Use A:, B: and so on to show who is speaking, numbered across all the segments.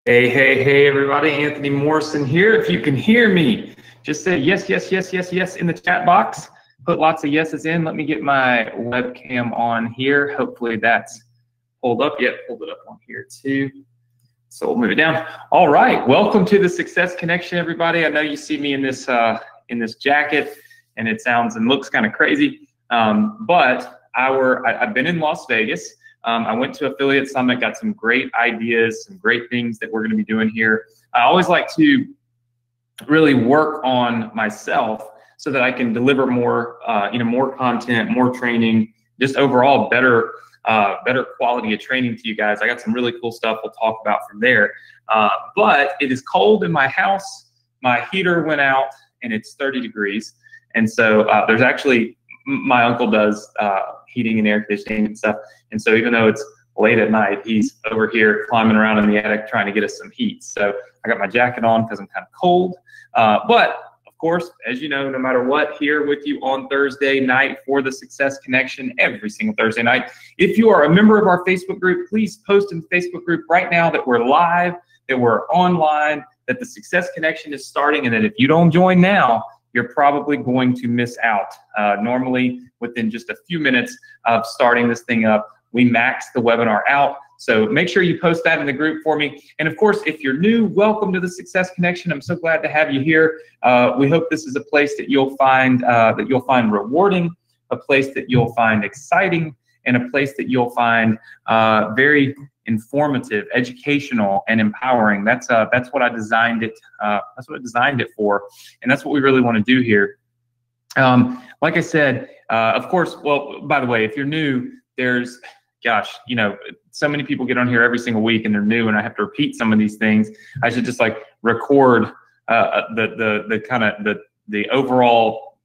A: Hey, everybody. Anthony Morrison here. If you can hear me, just say yes, yes, yes, yes, yes in the chat box. Put lots of yeses in. Let me get my webcam on here. Hopefully that's pulled up. Yep, pulled it up on here too. So we'll move it down. All right. Welcome to the Success Connection, everybody. I know you see me in this jacket, and it sounds and looks kind of crazy. But I've been in Las Vegas. I went to Affiliate Summit, got some great ideas, some great things that we're going to be doing here. I always like to really work on myself so that I can deliver more, more content, more training, just overall better quality of training to you guys. I got some really cool stuff we'll talk about from there. But it is cold in my house. My heater went out, and it's 30 degrees. And so there's actually, my uncle does heating and air conditioning and stuff. And so even though it's late at night, he's over here climbing around in the attic trying to get us some heat. So I got my jacket on because I'm kind of cold. But of course, as you know, no matter what, here with you on Thursday night for the Success Connection every single Thursday night. If you are a member of our Facebook group, please post in the Facebook group right now that we're live, that we're online, that the Success Connection is starting, and that if you don't join now, you're probably going to miss out. Normally, within just a few minutes of starting this thing up, we max the webinar out. So make sure you post that in the group for me. And of course, if you're new, welcome to the Success Connection. I'm so glad to have you here. We hope this is a place that you'll find rewarding, a place that you'll find exciting, and a place that you'll find very informative, educational, and empowering. That's what I designed it. That's what I designed it for, and that's what we really want to do here. Like I said, of course. Well, by the way, if you're new, there's, gosh, so many people get on here every single week and they're new, and I have to repeat some of these things. I should just like record the overall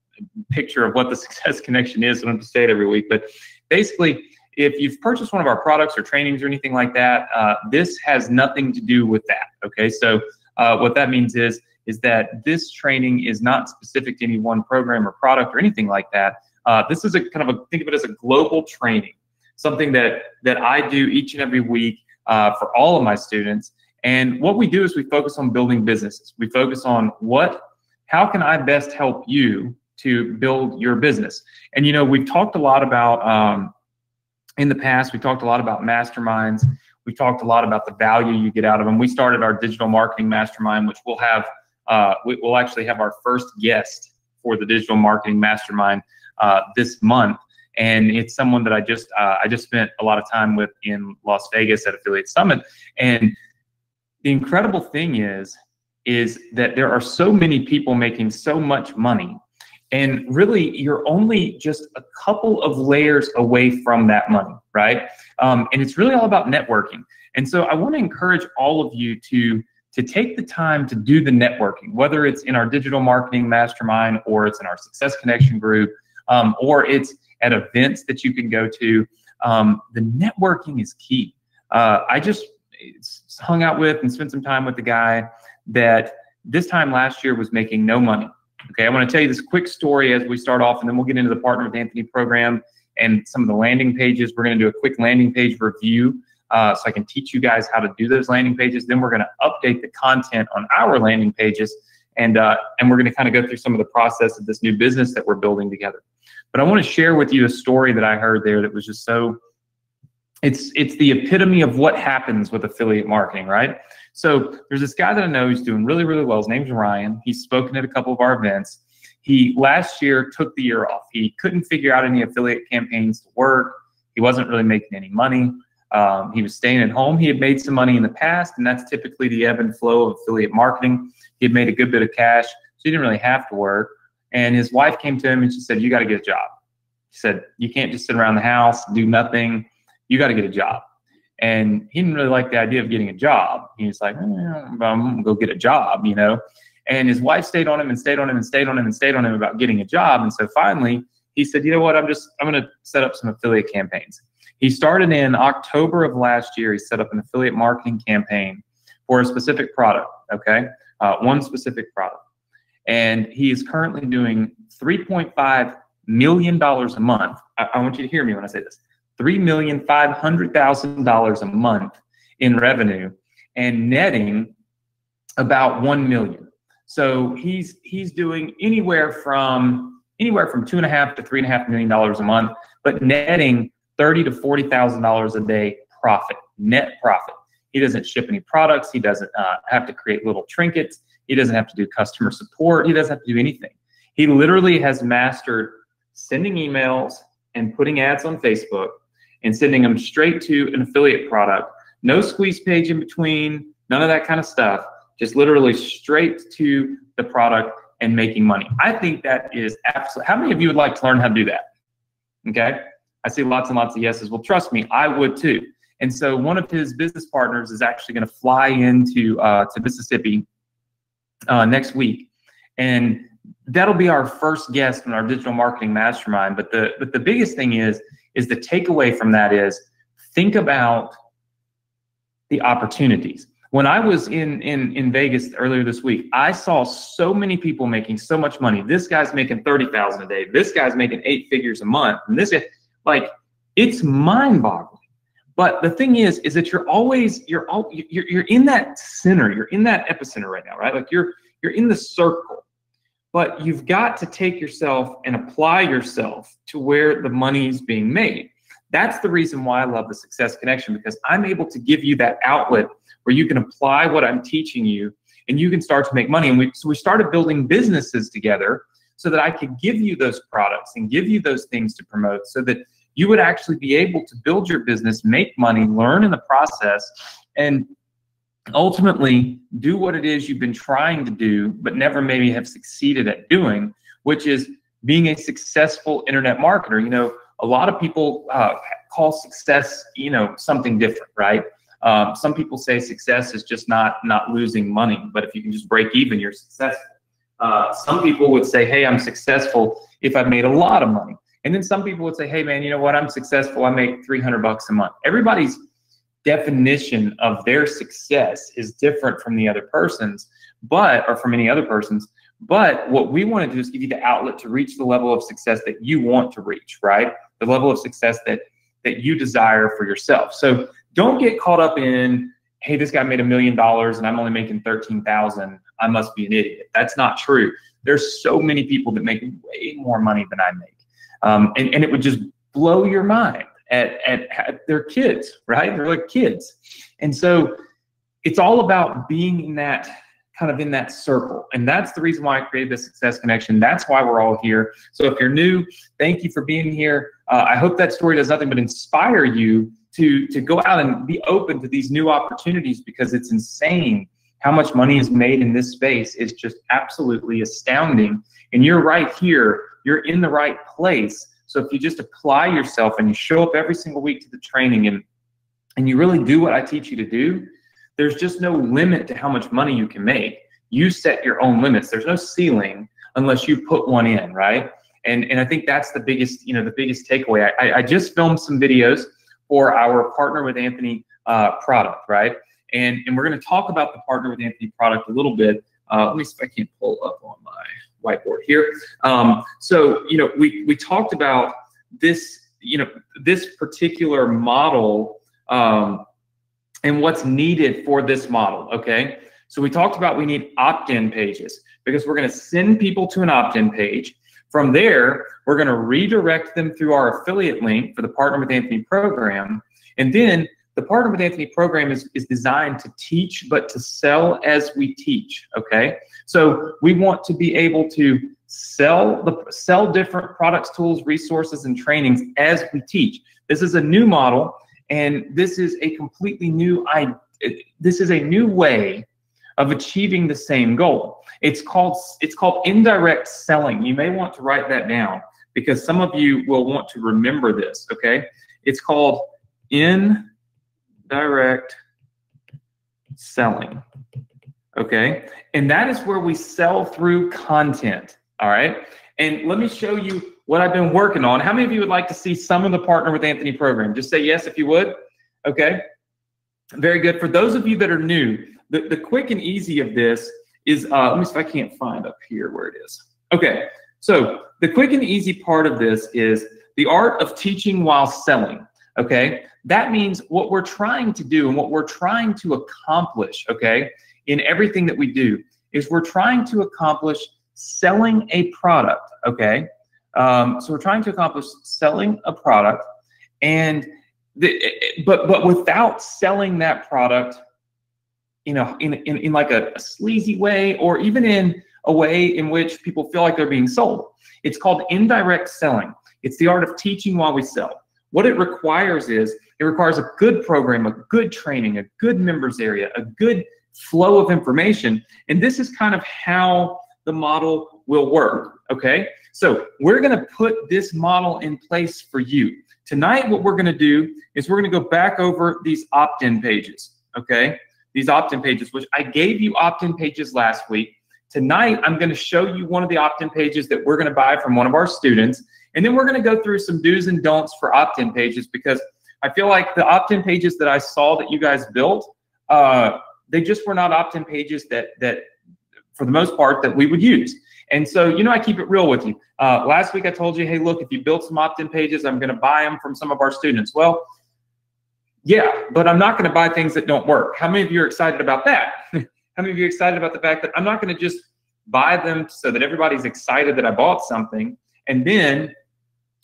A: picture of what the Success Connection is. I don't have to say it every week, but basically, if you've purchased one of our products or trainings or anything like that, this has nothing to do with that. Okay, so what that means is that this training is not specific to any one program or product or anything like that. This is think of it as a global training, something that I do each and every week for all of my students. And what we do is we focus on building businesses. We focus on how can I best help you to build your business. And we've talked a lot about in the past, we talked a lot about masterminds. We talked a lot about the value you get out of them. We started our digital marketing mastermind, which we'll have, we'll actually have our first guest for the digital marketing mastermind this month. And it's someone that I just spent a lot of time with in Las Vegas at Affiliate Summit. And the incredible thing is that there are so many people making so much money. And really, you're only just a couple of layers away from that money, right? And it's really all about networking. And so I want to encourage all of you to take the time to do the networking, whether it's in our digital marketing mastermind, or it's in our Success Connection group, or it's at events that you can go to. The networking is key. I just hung out with and spent some time with the guy that this time last year was making no money. Okay, I want to tell you this quick story as we start off, and then we'll get into the Partner with Anthony program and some of the landing pages. We're going to do a quick landing page review so I can teach you guys how to do those landing pages. Then we're going to update the content on our landing pages, and we're going to kind of go through some of the process of this new business that we're building together. But I want to share with you a story that I heard there that was just so, it's the epitome of what happens with affiliate marketing, right? So there's this guy that I know who's doing really, really well. His name's Ryan. He's spoken at a couple of our events. He last year took the year off. He couldn't figure out any affiliate campaigns to work. He wasn't really making any money. He was staying at home. He had made some money in the past, and that's typically the ebb and flow of affiliate marketing. He had made a good bit of cash, so he didn't really have to work. And his wife came to him and she said, "You got to get a job." She said, "You can't just sit around the house, do nothing. You got to get a job." And he didn't really like the idea of getting a job. He was like, I'm going to go get a job, And his wife stayed on him and stayed on him and stayed on him and stayed on him about getting a job. And so finally, he said, "You know what? I'm going to set up some affiliate campaigns." He started in October of last year. He set up an affiliate marketing campaign for a specific product, okay? One specific product. And he is currently doing $3.5 million a month. I want you to hear me when I say this. $3,500,000 a month in revenue. and netting about 1 million. So he's doing anywhere from $2.5 to $3.5 million a month, but netting $30,000 to $40,000 a day profit, net profit. He doesn't ship any products. He doesn't have to create little trinkets. He doesn't have to do customer support. He doesn't have to do anything. He literally has mastered sending emails and putting ads on Facebook and sending them straight to an affiliate product. No squeeze page in between, none of that kind of stuff. Just literally straight to the product and making money. I think that is absolutely. How many of you would like to learn how to do that? Okay. I see lots and lots of yeses. Well, trust me, I would too. And so one of his business partners is actually going to fly into to Mississippi next week, and that'll be our first guest in our digital marketing mastermind. But the biggest thing is the takeaway from that is think about the opportunities. When I was in Vegas earlier this week, I saw so many people making so much money. This guy's making $30,000 a day. This guy's making 8 figures a month. And this is like, it's mind-boggling. But the thing is that you're in that center. You're in that epicenter right now, right? Like you're in the circle. But you've got to take yourself and apply yourself to where the money is being made. That's the reason why I love the Success Connection, because I'm able to give you that outlet where you can apply what I'm teaching you and you can start to make money. And so we started building businesses together so that I could give you those products and give you those things to promote so that you would actually be able to build your business, make money, learn in the process, and ultimately do what it is you've been trying to do but never maybe have succeeded at doing, which is being a successful internet marketer. You know, a lot of people call success, you know, something different, right? Some people say success is just not losing money, but if you can just break even, you're successful. Some people would say, hey, I'm successful if I've made a lot of money. And then some people would say, hey, man, you know what? I'm successful. I make $300 a month. Everybody's definition of their success is different from the other person's, or from any other person's. But what we want to do is give you the outlet to reach the level of success that you want to reach, right? The level of success that you desire for yourself. So don't get caught up in, hey, this guy made $1 million and I'm only making 13,000. I must be an idiot. That's not true. There's so many people that make way more money than I make. And it would just blow your mind at their kids, right? They're like kids. And so it's all about being in that kind of in that circle. And that's the reason why I created the Success Connection. That's why we're all here. So if you're new, thank you for being here. I hope that story does nothing but inspire you to go out and be open to these new opportunities, because it's insane how much money is made in this space. It's just absolutely astounding. And you're right here. You're in the right place. So if you just apply yourself and you show up every single week to the training and you really do what I teach you to do, there's just no limit to how much money you can make. You set your own limits. There's no ceiling unless you put one in, right? And I think that's the biggest, the biggest takeaway. I just filmed some videos for our Partner with Anthony product, right? And we're going to talk about the Partner with Anthony product a little bit. Let me see if I can pull up on my whiteboard here. So, we talked about this, this particular model and what's needed for this model, okay? So we talked about we need opt-in pages, because we're going to send people to an opt-in page. From there, we're going to redirect them through our affiliate link for the Partner with Anthony program. And then the Partner with Anthony program is designed to teach, but to sell as we teach, okay? So we want to be able to sell different products, tools, resources, and trainings as we teach. This is a new model, and this is a completely new way of achieving the same goal. It's called indirect selling. You may want to write that down, because some of you will want to remember this, okay? It's called indirect selling, okay? And that is where we sell through content, all right? And let me show you what I've been working on. How many of you would like to see some of the Partner with Anthony program? Just say yes if you would. Okay, very good. For those of you that are new, the quick and easy of this is, let me see if I can't find up here where it is. Okay, so the quick and easy part of this is the art of teaching while selling. okay? That means what we're trying to do and what we're trying to accomplish, okay, in everything that we do is we're trying to accomplish selling a product, okay? So we're trying to accomplish selling a product, and but without selling that product, you know, in like a sleazy way, or even in a way in which people feel like they're being sold. It's called indirect selling. It's the art of teaching while we sell. What it requires is, it requires a good program, a good training, a good members area, a good flow of information. And this is kind of how the model will work, okay? So we're gonna put this model in place for you. Tonight, what we're gonna do is we're gonna go back over these opt-in pages, okay? These opt-in pages, which I gave you opt-in pages last week. Tonight, I'm gonna show you one of the opt-in pages that we're gonna buy from one of our students. And then we're gonna go through some do's and don'ts for opt-in pages, because I feel like the opt-in pages that I saw that you guys built, they just were not opt-in pages that for the most part, that we would use. And so, you know, I keep it real with you. Last week I told you, hey, look, if you built some opt-in pages, I'm gonna buy them from some of our students. Well, yeah, but I'm not gonna buy things that don't work. How many of you are excited about that? How many of you are excited about the fact that I'm not gonna just buy them so that everybody's excited that I bought something, and then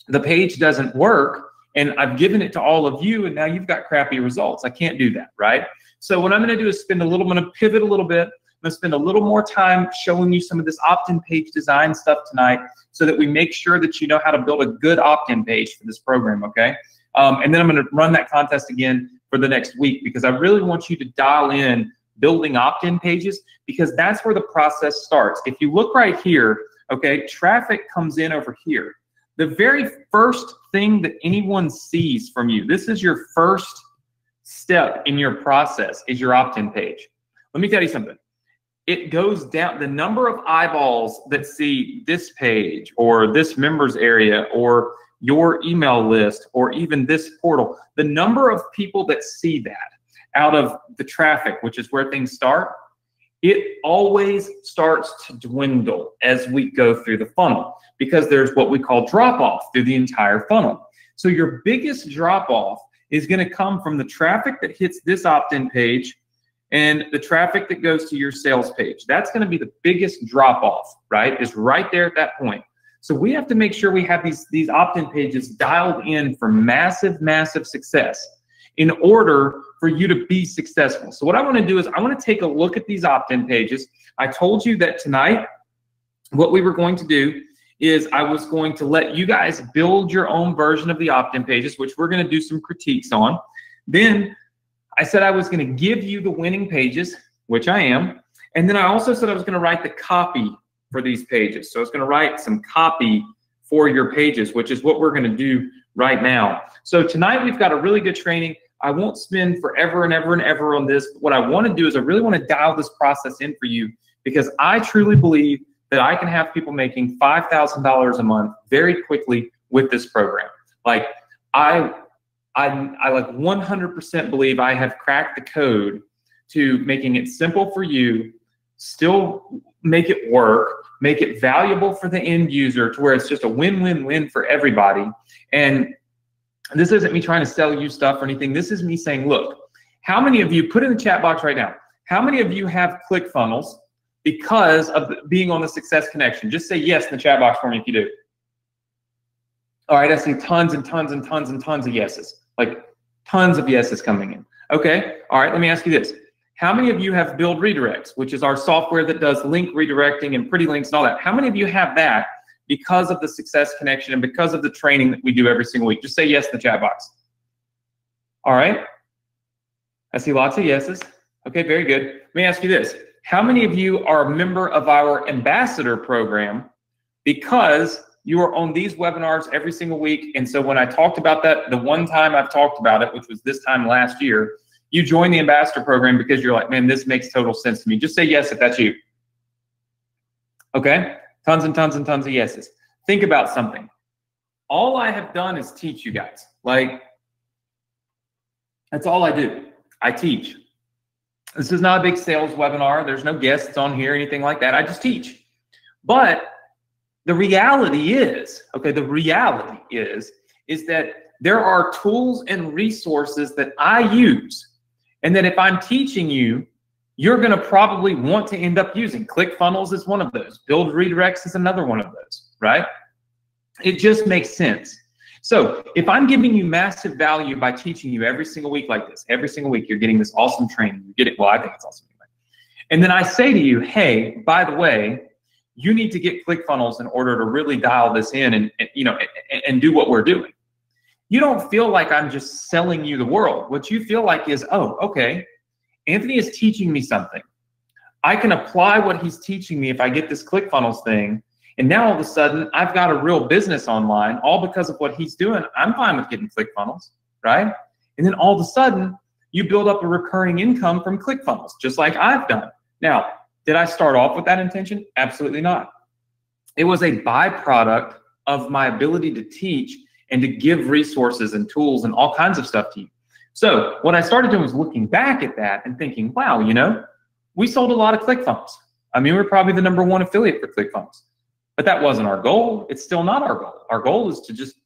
A: the page doesn't work, and I've given it to all of you, and now you've got crappy results. I can't do that, right? So what I'm gonna do is I'm gonna pivot a little bit. I'm gonna spend a little more time showing you some of this opt-in page design stuff tonight, so that we make sure that you know how to build a good opt-in page for this program, okay? And then I'm gonna run that contest again for the next week, because I really want you to dial in building opt-in pages, because that's where the process starts. If you look right here, okay, traffic comes in over here. The very first thing that anyone sees from you, this is your first step in your process, is your opt-in page. Let me tell you something. It goes down, the number of eyeballs that see this page or this members area or your email list or even this portal, the number of people that see that out of the traffic, which is where things start, it always starts to dwindle as we go through the funnel, because there's what we call drop off through the entire funnel. So your biggest drop off is going to come from the traffic that hits this opt-in page and the traffic that goes to your sales page. That's going to be the biggest drop off, right? Is right there at that point. So we have to make sure we have these opt-in pages dialed in for massive, massive success in order for you to be successful. So what I want to do is I want to take a look at these opt-in pages. I told you that tonight what we were going to do is I was going to let you guys build your own version of the opt-in pages, which we're going to do some critiques on. Then I said I was going to give you the winning pages, which I am. And then I also said I was going to write the copy for these pages. So I was going to write some copy for your pages, which is what we're going to do right now. So tonight we've got a really good training. I won't spend forever and ever and ever on this. What I want to do is I really want to dial this process in for you, because I truly believe that I can have people making $5,000 a month very quickly with this program. Like I like 100% believe I have cracked the code to making it simple for you, still make it work, make it valuable for the end user to where it's just a win-win-win for everybody. And this isn't me trying to sell you stuff or anything. This is me saying, look, how many of you, put in the chat box right now, how many of you have ClickFunnels because of being on the Success Connection? Just say yes in the chat box for me if you do. All right, I see tons and tons and tons and tons of yeses. Like tons of yeses coming in. Okay, all right, let me ask you this. How many of you have Build Redirects, which is our software that does link redirecting and pretty links and all that? How many of you have that because of the Success Connection and because of the training that we do every single week? Just say yes in the chat box. All right, I see lots of yeses. Okay, very good. Let me ask you this. How many of you are a member of our ambassador program because you are on these webinars every single week? And so when I talked about that, the one time I've talked about it, which was this time last year, you joined the ambassador program because you're like, man, this makes total sense to me. Just say yes if that's you. Okay, tons and tons and tons of yeses. Think about something. All I have done is teach you guys. Like, that's all I do. I teach. This is not a big sales webinar. There's no guests on here, anything like that. I just teach. But the reality is, okay, the reality is that there are tools and resources that I use, and that if I'm teaching you, you're going to probably want to end up using. ClickFunnels is one of those. Build Redirects is another one of those, right? It just makes sense. So if I'm giving you massive value by teaching you every single week like this, every single week you're getting this awesome training, you get it, well, I think it's awesome anyway. And then I say to you, hey, by the way, you need to get ClickFunnels in order to really dial this in and do what we're doing. You don't feel like I'm just selling you the world. What you feel like is, oh, okay, Anthony is teaching me something. I can apply what he's teaching me if I get this ClickFunnels thing. And now all of a sudden, I've got a real business online, all because of what he's doing. I'm fine with getting ClickFunnels, right? And then all of a sudden, you build up a recurring income from ClickFunnels, just like I've done. Now, did I start off with that intention? Absolutely not. It was a byproduct of my ability to teach and to give resources and tools and all kinds of stuff to you. So what I started doing was looking back at that and thinking, wow, you know, we sold a lot of ClickFunnels. I mean, we're probably the #1 affiliate for ClickFunnels. But that wasn't our goal. It's still not our goal. Our goal is to just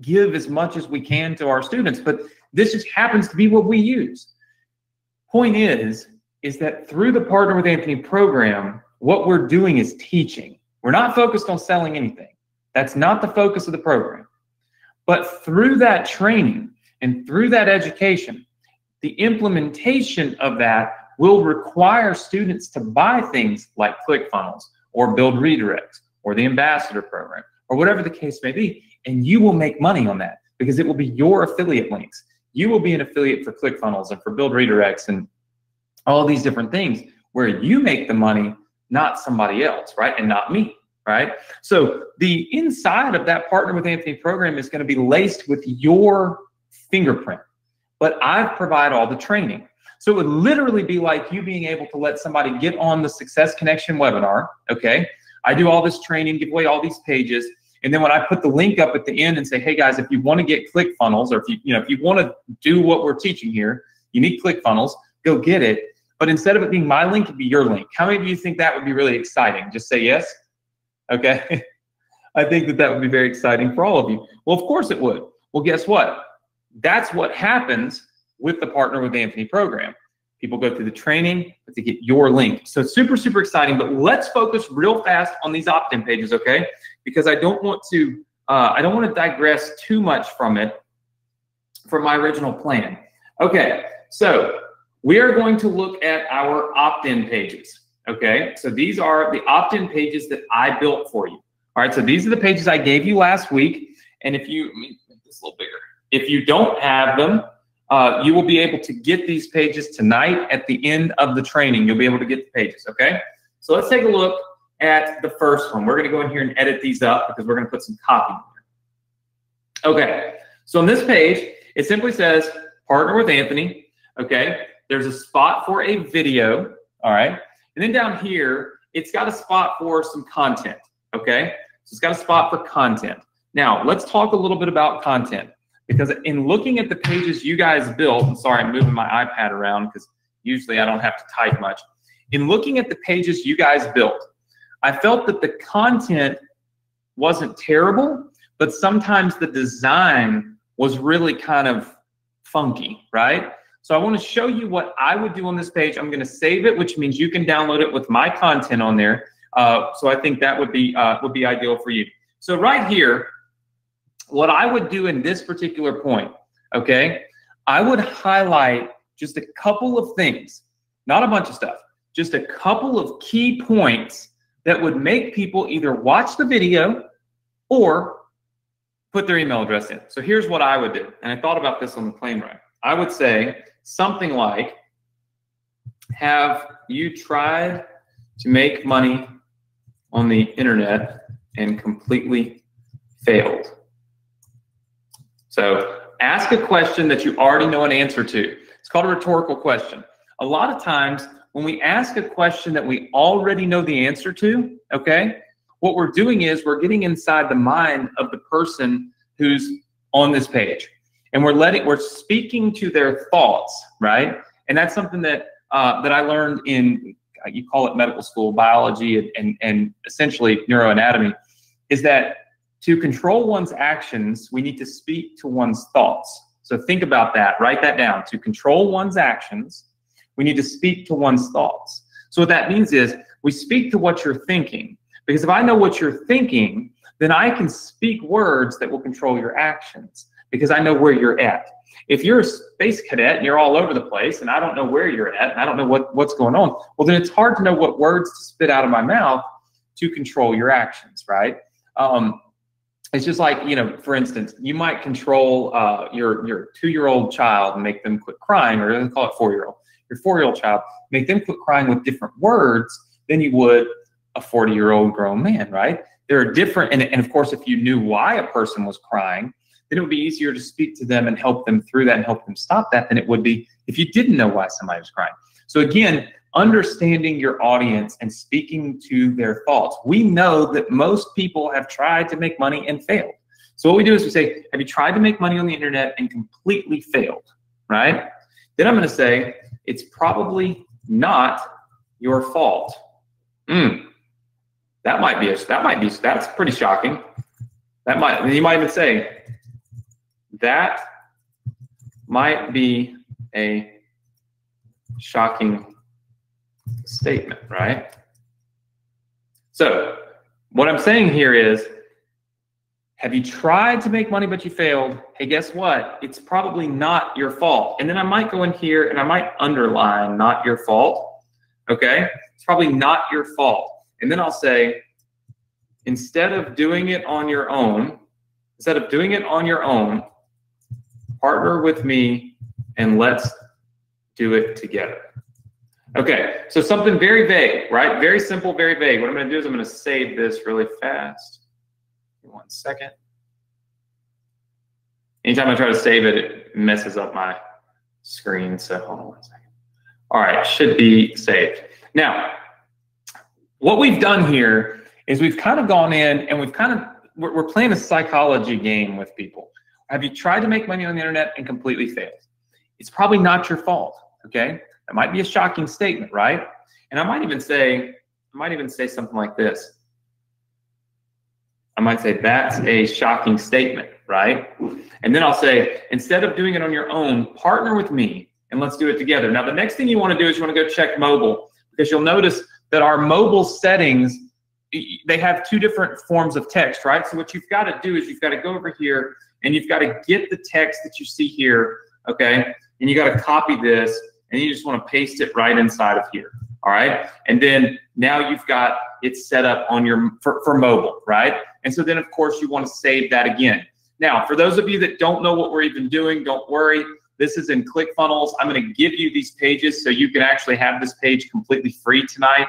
A: give as much as we can to our students. But this just happens to be what we use. Point is that through the Partner with Anthony program, what we're doing is teaching. We're not focused on selling anything. That's not the focus of the program. But through that training and through that education, the implementation of that will require students to buy things like ClickFunnels, or Build Redirects, or the Ambassador program, or whatever the case may be. And you will make money on that because it will be your affiliate links. You will be an affiliate for ClickFunnels and for Build Redirects and all these different things where you make the money, not somebody else, right? And not me, right? So the inside of that Partner with Anthony program is going to be laced with your fingerprint, but I provide all the training. So it would literally be like you being able to let somebody get on the Success Connection webinar, okay? I do all this training, give away all these pages, and then when I put the link up at the end and say, hey guys, if you want to get ClickFunnels, or if you want to do what we're teaching here, you need ClickFunnels, go get it. But instead of it being my link, it'd be your link. How many of you think that would be really exciting? Just say yes. Okay. I think that would be very exciting for all of you. Well, of course it would. Well, guess what? That's what happens with the Partner with Anthony program. People go through the training, but they get your link. So it's super, super exciting, but let's focus real fast on these opt-in pages, okay? Because I don't want to digress too much from my original plan. Okay, so we are going to look at our opt-in pages, okay? So these are the opt-in pages that I built for you. All right, so these are the pages I gave you last week. And if you, let me make this a little bigger. If you don't have them, you will be able to get these pages tonight at the end of the training. You'll be able to get the pages, okay? So let's take a look at the first one. We're going to go in here and edit these up because we're going to put some copy in there. Okay, so on this page, it simply says Partner with Anthony, okay? There's a spot for a video, all right? And then down here, it's got a spot for some content, okay? So it's got a spot for content. Now, let's talk a little bit about content. Because in looking at the pages you guys built, I'm sorry, I'm moving my iPad around because usually I don't have to type much. In looking at the pages you guys built, I felt that the content wasn't terrible, but sometimes the design was really kind of funky, right? So I want to show you what I would do on this page. I'm going to save it, which means you can download it with my content on there. So I think that would be ideal for you. So right here, what I would do in this particular point, okay, I would highlight just a couple of things, not a bunch of stuff, just a couple of key points that would make people either watch the video or put their email address in. So here's what I would do, and I thought about this on the plane ride. I would say something like, have you tried to make money on the internet and completely failed? So ask a question that you already know an answer to. It's called a rhetorical question. A lot of times when we ask a question that we already know the answer to, okay, what we're doing is we're getting inside the mind of the person who's on this page. And we're speaking to their thoughts, right? And that's something that I learned in, you call it medical school, biology, and essentially neuroanatomy, is that To control one's actions, we need to speak to one's thoughts. So think about that. Write that down. To control one's actions, we need to speak to one's thoughts. So what that means is we speak to what you're thinking. Because if I know what you're thinking, then I can speak words that will control your actions because I know where you're at. If you're a space cadet and you're all over the place and I don't know where you're at and I don't know what's going on, well, then it's hard to know what words to spit out of my mouth to control your actions, right? It's just like, you know, for instance, you might control your 2-year-old child and make them quit crying, or let's call it 4-year-old. Your 4-year-old child, make them quit crying with different words than you would a 40-year-old grown man, right? There are different, and of course, if you knew why a person was crying, then it would be easier to speak to them and help them through that and help them stop that than it would be if you didn't know why somebody was crying. So again, understanding your audience and speaking to their thoughts. We know that most people have tried to make money and failed. So what we do is we say, have you tried to make money on the internet and completely failed, right? Then I'm going to say, it's probably not your fault. That's pretty shocking. You might even say, that might be a shocking statement, right? So what I'm saying here is, have you tried to make money but you failed? Hey, guess what? It's probably not your fault. And then I might go in here and I might underline not your fault. Okay? It's probably not your fault. And then I'll say, instead of doing it on your own, partner with me and let's do it together. Okay, so something very vague, right? Very simple, very vague. What I'm going to do is I'm going to save this really fast. Give me 1 second. Anytime I try to save it, it messes up my screen. So hold on 1 second. All right, it should be saved. Now, what we've done here is we've kind of gone in and we're playing a psychology game with people. Have you tried to make money on the internet and completely failed? It's probably not your fault, okay? That might be a shocking statement, right? And I might even say something like this. I might say, that's a shocking statement, right? And then I'll say, instead of doing it on your own, partner with me and let's do it together. Now, the next thing you want to do is you want to go check mobile, because you'll notice that our mobile settings, they have 2 different forms of text, right? So what you've got to do is you've got to go over here and you've got to get the text that you see here, okay? And you got to copy this and you just want to paste it right inside of here, all right? And then now you've got it set up on your for mobile, right? And so then, of course, you want to save that again. Now, for those of you that don't know what we're even doing, don't worry. This is in ClickFunnels. I'm going to give you these pages so you can actually have this page completely free tonight.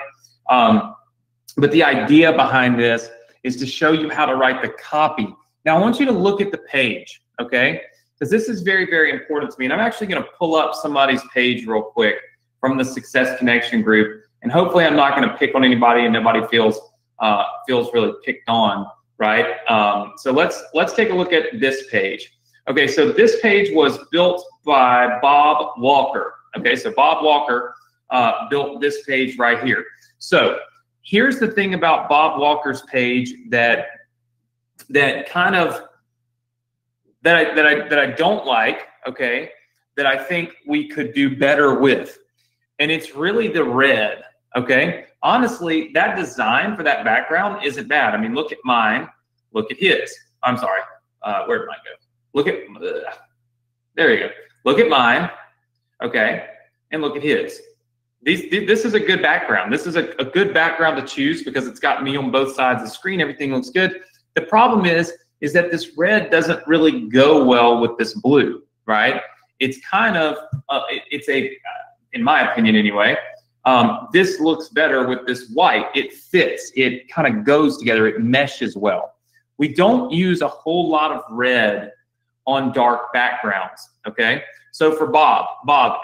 A: But the idea behind this is to show you how to write the copy. Now, I want you to look at the page, okay? Because this is very, very important to me. And I'm actually going to pull up somebody's page real quick from the Success Connection group. And hopefully I'm not going to pick on anybody and nobody feels really picked on, right? So let's take a look at this page. Okay, so this page was built by Bob Walker. Okay, so Bob Walker built this page right here. So here's the thing about Bob Walker's page that I don't like, okay, that I think we could do better with. And it's really the red, okay? Honestly, that design for that background isn't bad. I mean, look at mine, look at his. I'm sorry, where did mine go? Look at, there you go. Look at mine, okay, and look at his. This is a good background. This is a good background to choose because it's got me on both sides of the screen. Everything looks good. The problem is that this red doesn't really go well with this blue, right? It's kind of, in my opinion anyway, this looks better with this white. It fits, it kind of goes together, it meshes well. We don't use a whole lot of red on dark backgrounds, okay? So for Bob,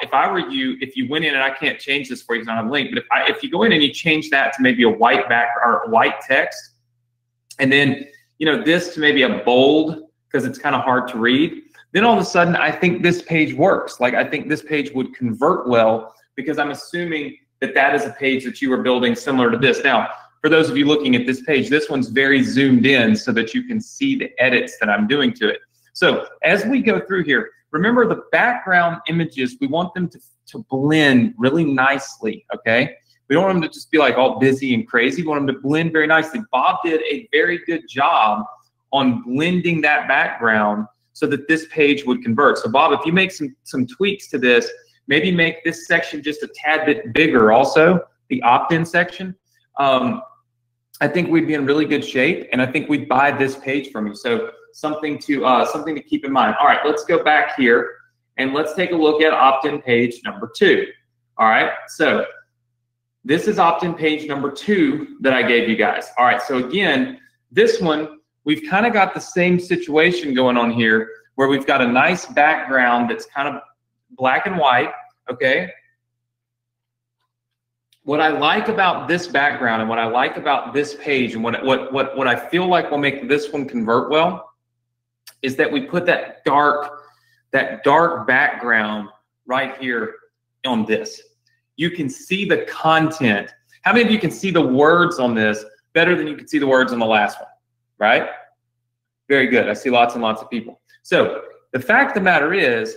A: if I were you, if you went in, and I can't change this for you because I don't have a link, but if you go in and you change that to maybe a white background or white text, and then this to maybe a bold because it's kind of hard to read, then all of a sudden I think this page works. Like I think this page would convert well because I'm assuming that is a page that you are building similar to this. Now, for those of you looking at this page, this one's very zoomed in so that you can see the edits that I'm doing to it. So as we go through here, remember the background images, we want them to blend really nicely, okay? We don't want them to just be like all busy and crazy. We want them to blend very nicely. Bob did a very good job on blending that background so that this page would convert. So Bob, if you make some tweaks to this, maybe make this section just a tad bit bigger also, the opt-in section. I think we'd be in really good shape, and I think we'd buy this page from you. So something to keep in mind. All right, let's go back here and let's take a look at opt-in page number 2. All right, so this is opt-in page number 2 that I gave you guys. All right, so again, this one, we've kind of got the same situation going on here where we've got a nice background that's kind of black and white, okay? What I like about this background and what I like about this page and what I feel like will make this one convert well is that we put that dark background right here on this. You can see the content. How many of you can see the words on this better than you can see the words on the last one, right? Very good. I see lots and lots of people. So the fact of the matter is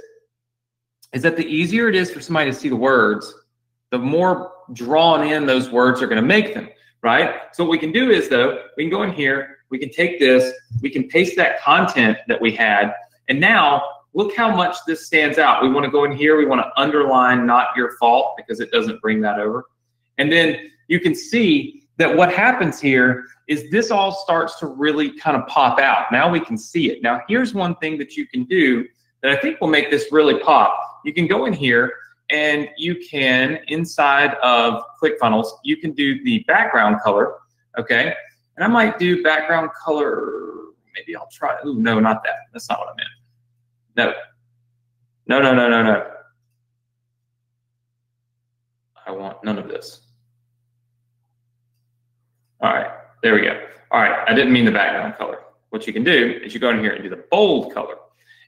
A: that the easier it is for somebody to see the words, the more drawn in those words are going to make them, right? So what we can do is, though, we can go in here, we can take this, we can paste that content that we had, and now look how much this stands out. We want to go in here, we want to underline "not your fault" because it doesn't bring that over. And then you can see that what happens here is this all starts to really kind of pop out. Now we can see it. Now here's one thing that you can do that I think will make this really pop. You can go in here and you can, inside of ClickFunnels, you can do the background color, okay? And I might do background color, maybe I'll try, ooh, no, not that. That's not what I meant. No. No. I want none of this. All right, there we go. All right, I didn't mean the background color. What you can do is you go in here and do the bold color.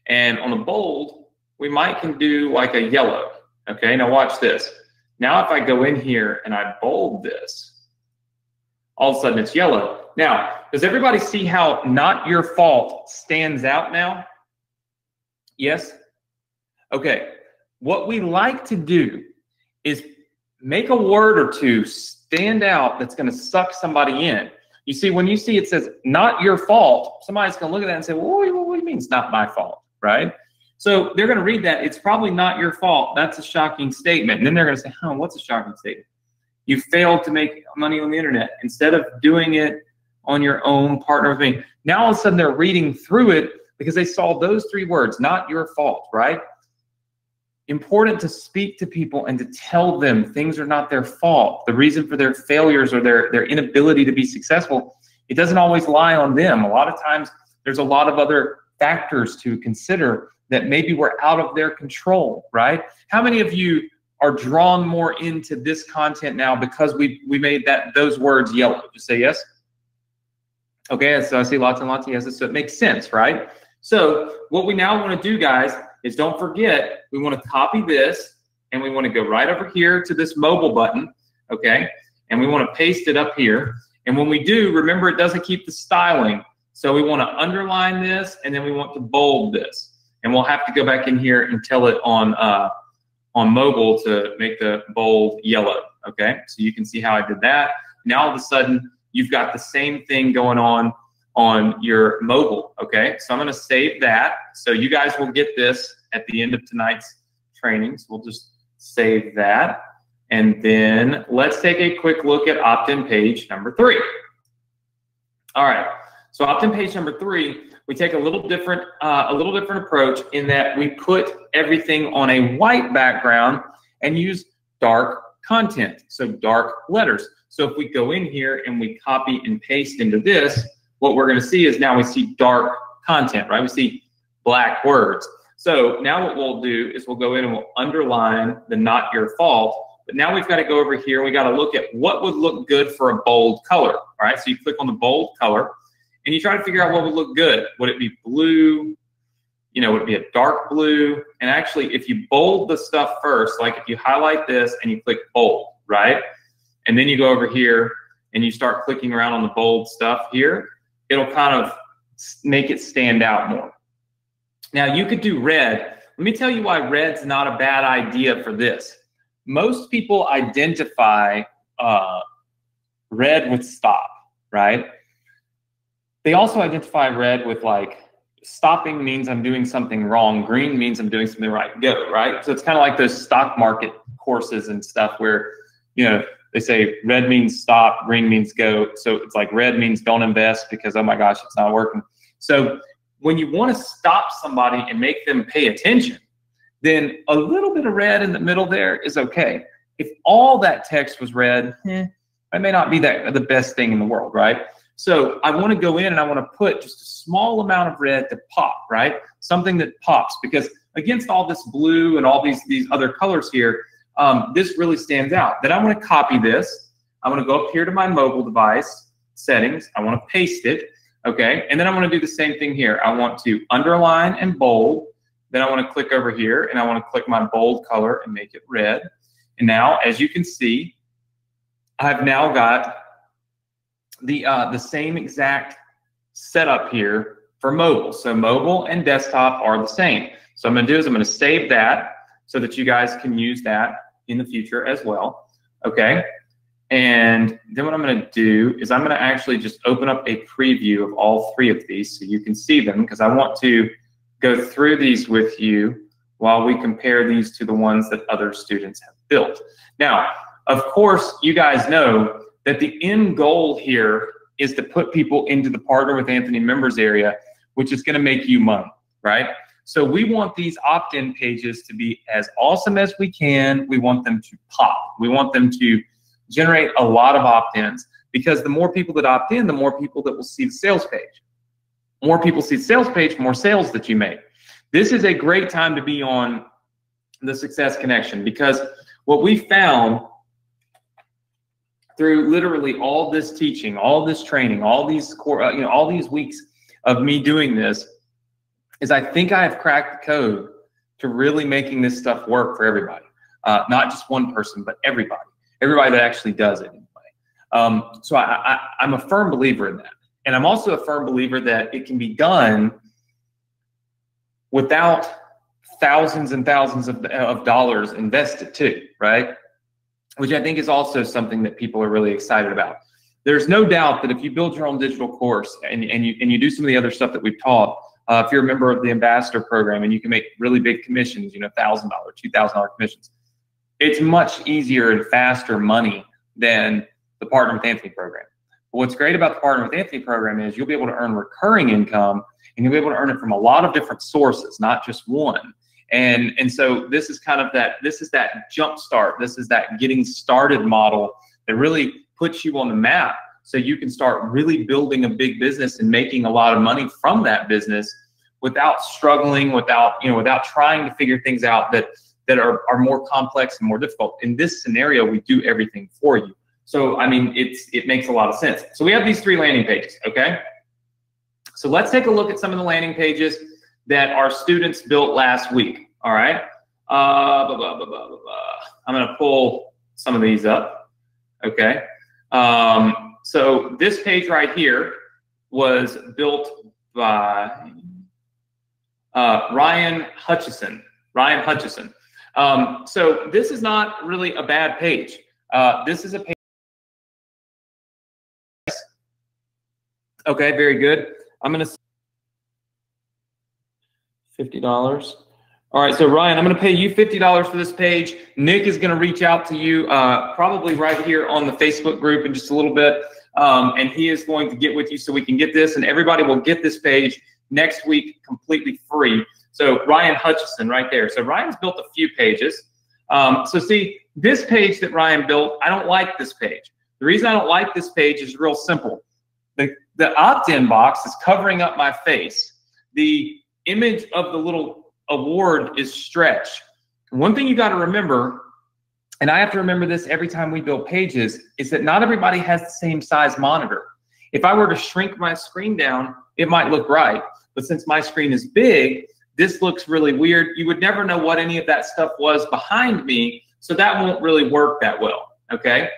A: And on the bold, we might can do like a yellow. Okay, now watch this. Now if I go in here and I bold this, all of a sudden it's yellow. Now, does everybody see how "not your fault" stands out now? Yes? Okay, what we like to do is make a word or two stand out that's going to suck somebody in. You see, when you see it says "not your fault," somebody's going to look at that and say, well, what do you mean it's not my fault, right? So they're going to read that. It's probably not your fault. That's a shocking statement. And then they're going to say, huh, what's a shocking statement? You failed to make money on the internet. Instead of doing it on your own, partner with me. Now all of a sudden they're reading through it because they saw those 3 words, not your fault, right? Important to speak to people and to tell them things are not their fault. The reason for their failures or their inability to be successful, it doesn't always lie on them. A lot of times there's a lot of other factors to consider that maybe were out of their control, right? How many of you are drawn more into this content now because we made those words yellow? Just say yes. Okay, so I see lots and lots of yeses, so it makes sense, right? So what we now want to do, guys, is don't forget, we want to copy this, and we want to go right over here to this mobile button, okay? And we want to paste it up here. And when we do, remember it doesn't keep the styling. So we want to underline this, and then we want to bold this. And we'll have to go back in here and tell it on mobile to make the bold yellow, okay? So you can see how I did that. Now all of a sudden, you've got the same thing going on your mobile, okay? So I'm gonna save that. So you guys will get this at the end of tonight's training. So we'll just save that. And then let's take a quick look at opt-in page number 3. All right, so opt-in page number 3, we take a little different approach in that we put everything on a white background and use dark content, so dark letters. So if we go in here and we copy and paste into this, what we're going to see is now we see dark content, right? We see black words. So now what we'll do is we'll go in and we'll underline the "not your fault." But now we've got to go over here. We got to look at what would look good for a bold color. All right, so you click on the bold color and you try to figure out what would look good. Would it be blue? You know, would it be a dark blue? And actually, if you bold the stuff first, like if you highlight this and you click bold, right? And then you go over here and you start clicking around on the bold stuff here, it'll kind of make it stand out more. Now you could do red. Let me tell you why red's not a bad idea for this. Most people identify red with stop, right? They also identify red with like stopping means I'm doing something wrong. Green means I'm doing something right. Go, right? So it's kind of like those stock market courses and stuff where, you know, they say red means stop, green means go. So it's like red means don't invest because, oh my gosh, it's not working. So when you want to stop somebody and make them pay attention, then a little bit of red in the middle there is okay. If all that text was red, it may not be the best thing in the world, right? So I want to go in and I want to put just a small amount of red to pop, right? Something that pops, because against all this blue and all these other colors here, this really stands out. Then I want to copy this. I want to go up here to my mobile device settings. I want to paste it, okay? And then I want to do the same thing here. I want to underline and bold. Then I want to click over here and I want to click my bold color and make it red. And now, as you can see, I've now got the same exact setup here for mobile. So mobile and desktop are the same. So I'm going to do is I'm going to save that so that you guys can use that in the future as well. Okay. And then what I'm going to do is I'm going to actually just open up a preview of all three of these so you can see them, because I want to go through these with you while we compare these to the ones that other students have built. Now, of course, you guys know that the end goal here is to put people into the Partner with Anthony members area, which is going to make you money, right? So we want these opt-in pages to be as awesome as we can. We want them to pop. We want them to generate a lot of opt-ins, because the more people that opt in, the more people that will see the sales page. More people see the sales page, more sales that you make. This is a great time to be on the Success Connection, because what we found through literally all this teaching, all this training, all these all these weeks of me doing this, is I think I have cracked the code to really making this stuff work for everybody. Not just one person, but everybody that actually does it anyway. So I'm a firm believer in that. And I'm also a firm believer that it can be done without thousands and thousands of dollars invested too, right? Which I think is also something that people are really excited about. There's no doubt that if you build your own digital course and you do some of the other stuff that we've taught, if you're a member of the Ambassador program and you can make really big commissions, $1,000, $2,000 commissions, it's much easier and faster money than the Partner with Anthony program. But what's great about the Partner with Anthony program is you'll be able to earn recurring income, and you'll be able to earn it from a lot of different sources, not just one. And so this is kind of that jump start. This is that getting started model that really puts you on the map, so you can start really building a big business and making a lot of money from that business without struggling, without trying to figure things out that are more complex and more difficult. In this scenario, we do everything for you. So I mean, it makes a lot of sense. So we have these 3 landing pages, okay? So let's take a look at some of the landing pages that our students built last week. All right. I'm going to pull some of these up. Okay. So this page right here was built by Ryan Hutchison. So this is not really a bad page. This is a page. Okay, very good. I'm going to $50. All right, so Ryan, I'm going to pay you $50 for this page. Nick is going to reach out to you probably right here on the Facebook group in just a little bit, and he is going to get with you so we can get this, and everybody will get this page next week completely free. So Ryan Hutchison right there. So Ryan's built a few pages. So see, this page that Ryan built, I don't like this page. The reason I don't like this page is real simple. The opt-in box is covering up my face. The image of the little award is stretched. One thing you got to remember, and I have to remember this every time we build pages, is that not everybody has the same size monitor. If I were to shrink my screen down, it might look right. But since my screen is big, this looks really weird. You would never know what any of that stuff was behind me, so that won't really work that well, okay?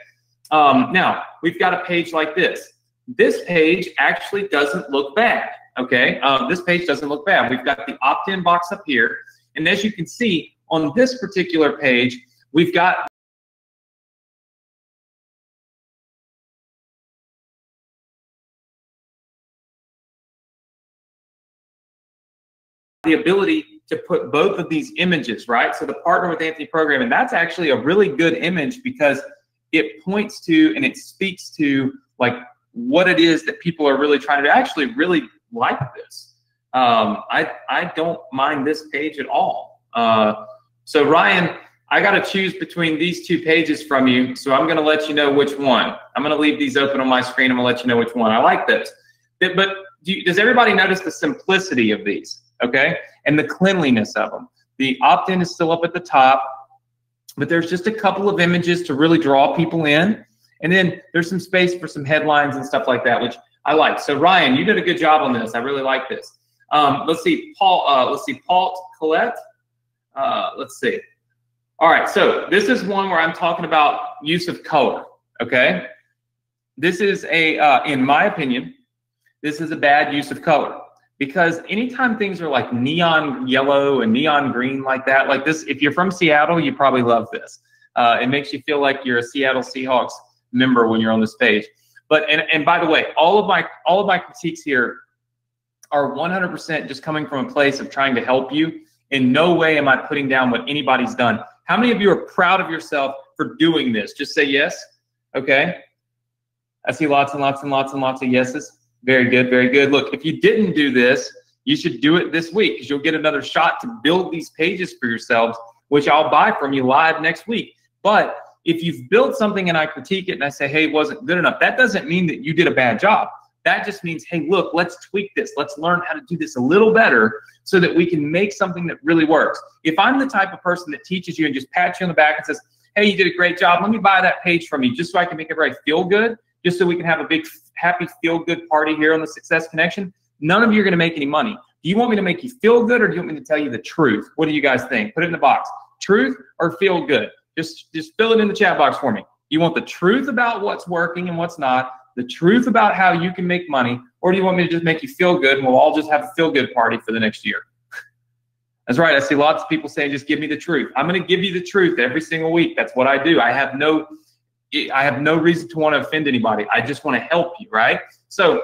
A: Now, we've got a page like this. This page actually doesn't look bad, okay? This page doesn't look bad. We've got the opt-in box up here. And as you can see, on this particular page, we've got the ability to put both of these images, right? So the Partner with Anthony program, and that's actually a really good image because it points to and it speaks to like what it is that people are really trying to do. I actually really like this. I don't mind this page at all. So Ryan, I got to choose between these two pages from you. So I'm going to let you know which one. I'm going to leave these open on my screen. I'm going to let you know which one. I like this. But does everybody notice the simplicity of these? Okay, and the cleanliness of them. The opt-in is still up at the top, but there's just a couple of images to really draw people in, and then there's some space for some headlines and stuff like that, which I like. So Ryan, you did a good job on this. I really like this. Let's see, Paul. Let's see, Paul Collette. Let's see. All right, so this is one where I'm talking about use of color. Okay, this is a, in my opinion, this is a bad use of color. Because anytime things are like neon yellow and neon green like that, like this, if you're from Seattle, you probably love this. It makes you feel like you're a Seattle Seahawks member when you're on this page. But and by the way, all of my critiques here are 100% just coming from a place of trying to help you. In no way am I putting down what anybody's done. How many of you are proud of yourself for doing this? Just say yes. Okay. I see lots and lots and lots and lots of yeses. Very good, very good. Look, if you didn't do this, you should do it this week because you'll get another shot to build these pages for yourselves, which I'll buy from you live next week. But if you've built something and I critique it and I say, hey, it wasn't good enough, that doesn't mean that you did a bad job. That just means, hey, look, let's tweak this. Let's learn how to do this a little better so that we can make something that really works. If I'm the type of person that teaches you and just pats you on the back and says, hey, you did a great job, let me buy that page from you just so I can make everybody feel good, just so we can have a big happy feel-good party here on the Success Connection, none of you are going to make any money. Do you want me to make you feel good or do you want me to tell you the truth? What do you guys think? Put it in the box. Truth or feel good? Just fill it in the chat box for me. You want the truth about what's working and what's not, the truth about how you can make money, or do you want me to just make you feel good and we'll all just have a feel-good party for the next year? That's right. I see lots of people saying, just give me the truth. I'm going to give you the truth every single week. That's what I do. I have no reason to want to offend anybody. I just want to help you, right? So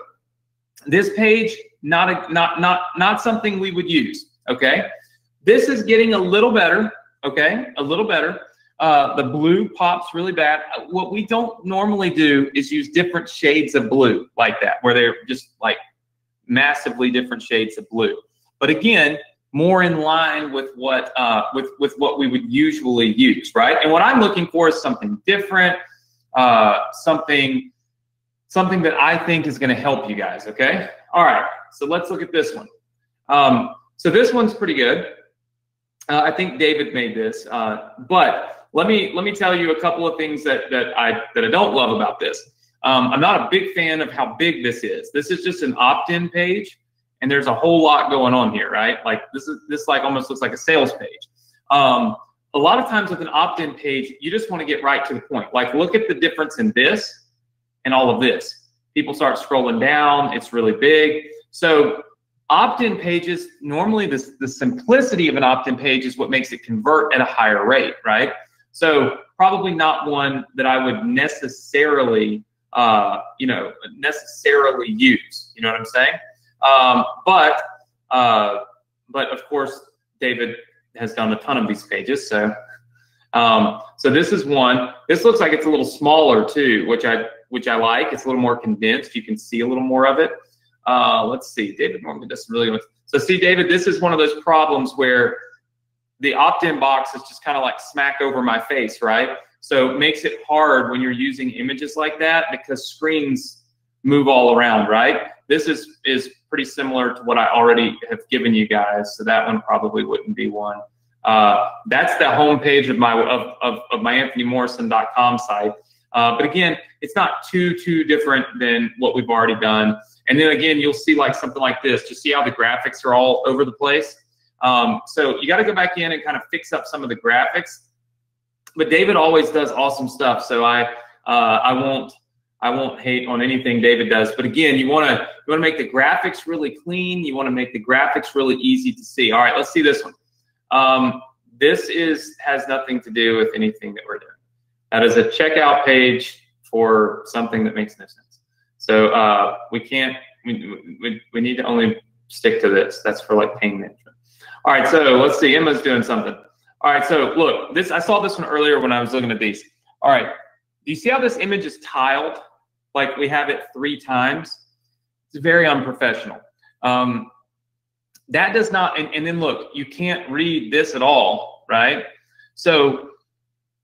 A: this page, not something we would use, okay? This is getting a little better, okay? A little better. The blue pops really bad. What we don't normally do is use different shades of blue like that, where they're just like massively different shades of blue. But again, more in line with what with what we would usually use, right? And what I'm looking for is something different. Something that I think is going to help you guys. Okay. All right. So let's look at this one. So this one's pretty good. I think David made this, but let me tell you a couple of things that I don't love about this. I'm not a big fan of how big this is. This is just an opt-in page, and there's a whole lot going on here, right? Like this like almost looks like a sales page. A lot of times with an opt-in page, you just want to get right to the point. Like, look at the difference in this and all of this. People start scrolling down. It's really big. So opt-in pages, normally the simplicity of an opt-in page is what makes it convert at a higher rate, right? So probably not one that I would necessarily, necessarily use. You know what I'm saying? But of course, David has done a ton of these pages. So so this is one. This looks like it's a little smaller too, which I like. It's a little more condensed. You can see a little more of it. Let's see. David normally does really good. So see, David, this is one of those problems where the opt-in box is just kind of like smack over my face, right? So it makes it hard when you're using images like that because screens move all around, right? This is pretty similar to what I already have given you guys, so that one probably wouldn't be one. That's the home page of my AnthonyMorrison.com site. But again, it's not too different than what we've already done. And then again, you'll see like something like this. Just see how the graphics are all over the place. So you got to go back in and kind of fix up some of the graphics. But David always does awesome stuff, so I I won't hate on anything David does, but again, you want to make the graphics really clean. You want to make the graphics really easy to see. All right, let's see this one. This has nothing to do with anything that we're doing. That is a checkout page for something that makes no sense. So we need to only stick to this. That's for like pain management. All right, so let's see. Emma's doing something. All right, so look, I saw this one earlier when I was looking at these. All right, do you see how this image is tiled? Like we have it 3 times. It's very unprofessional. That does not, and then look, you can't read this at all, right? So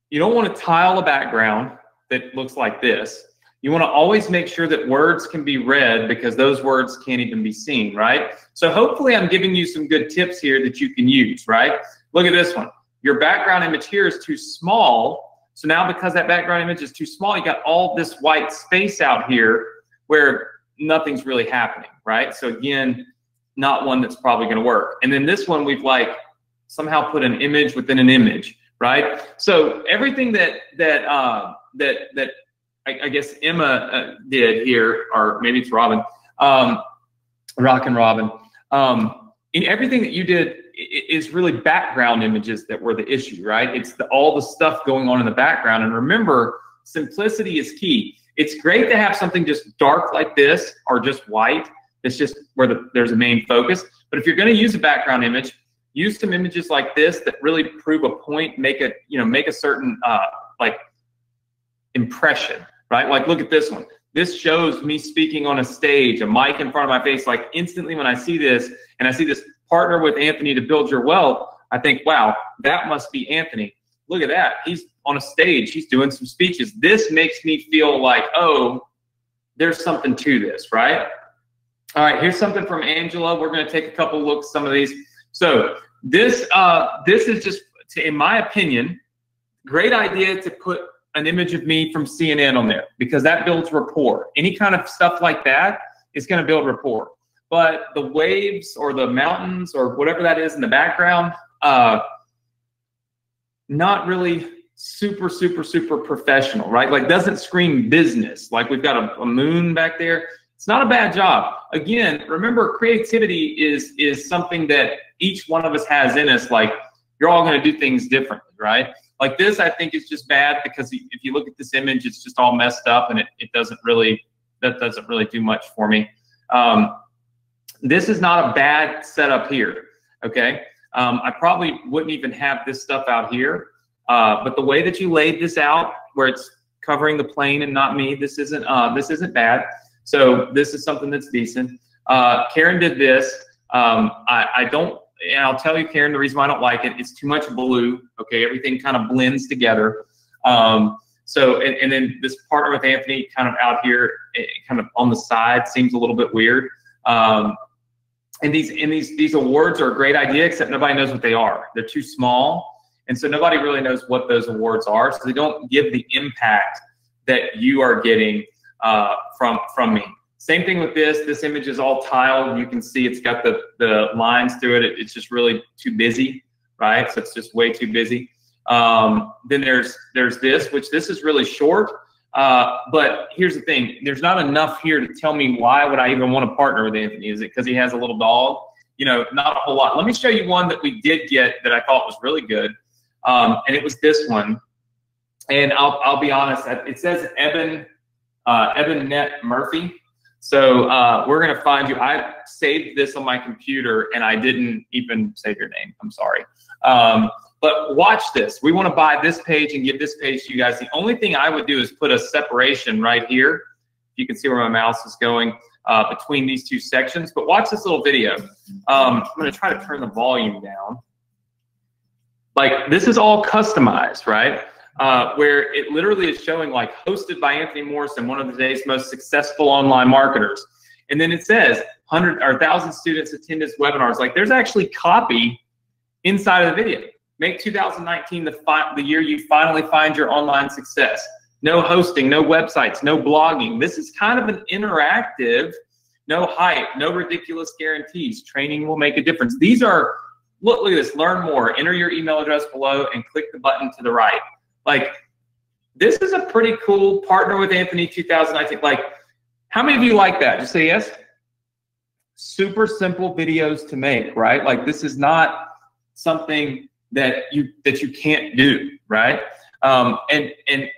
A: you don't want to tile a background that looks like this. You want to always make sure that words can be read because those words can't even be seen, right? So hopefully I'm giving you some good tips here that you can use, right? Look at this one. Your background image here is too small. So now because that background image is too small, you got all this white space out here where nothing's really happening, right? So again, not one that's probably going to work. And then this one, we've like somehow put an image within an image, right? So everything that I guess Emma did here, or maybe it's Robin, Rock and Robin. In everything that you did is really background images that were the issue, right? It's all the stuff going on in the background. And remember, simplicity is key. It's great to have something just dark like this or just white. It's just where there's a main focus. But if you're going to use a background image, use some images like this that really prove a point, make a certain like impression, right? Like look at this one. This shows me speaking on a stage, a mic in front of my face. Like instantly when I see this and I see this partner with Anthony to build your wealth, I think, wow, that must be Anthony. Look at that. He's on a stage. He's doing some speeches. This makes me feel like, oh, there's something to this, right? All right, here's something from Angela. We're going to take a couple looks at some of these. So this is just, in my opinion, great idea to put an image of me from CNN on there because that builds rapport. Any kind of stuff like that is going to build rapport. But the waves or the mountains or whatever that is in the background, not really super professional, right? Like doesn't scream business. Like we've got a moon back there. It's not a bad job. Again, remember creativity is something that each one of us has in us. Like you're all going to do things differently, right? Like this, I think is just bad because if you look at this image, it's just all messed up and it doesn't really do much for me. This is not a bad setup here, okay? I probably wouldn't even have this stuff out here, but the way that you laid this out, where it's covering the plane and not me, this isn't bad. So this is something that's decent. Karen did this. I don't, and I'll tell you, Karen, the reason why I don't like it, it's too much blue. Okay, everything kind of blends together. So, and then this partner with Anthony kind of out here, kind of on the side, seems a little bit weird. And these awards are a great idea, except nobody knows what they are. They're too small, and so nobody really knows what those awards are. So they don't give the impact that you are getting from me. Same thing with this. This image is all tiled. You can see it's got the lines through it. It's just really too busy, right? So it's just way too busy. Then there's this, which this is really short. But here's the thing. There's not enough here to tell me why would I even want to partner with Anthony. Is it because he has a little dog? You know, not a whole lot. Let me show you one that we did get that I thought was really good. And it was this one. And I'll be honest. It says Eben Net Murphy. So we're going to find you. I saved this on my computer and I didn't even save your name. I'm sorry. But watch this. We want to buy this page and give this page to you guys. The only thing I would do is put a separation right here. You can see where my mouse is going between these two sections. But watch this little video. I'm going to try to turn the volume down. Like this is all customized, right? Where it literally is showing like hosted by Anthony Morrison, one of today's most successful online marketers. And then it says 100 or 1,000 students attend his webinars. Like there's actually copy inside of the video. Make 2019 the year you finally find your online success. No hosting, no websites, no blogging. This is kind of an interactive, no hype, no ridiculous guarantees. Training will make a difference. These are, look at this, learn more. Enter your email address below and click the button to the right. Like this is a pretty cool Partner with Anthony 2019. Like, how many of you like that? Just say yes. Super simple videos to make, right? Like, this is not something that you can't do, right? And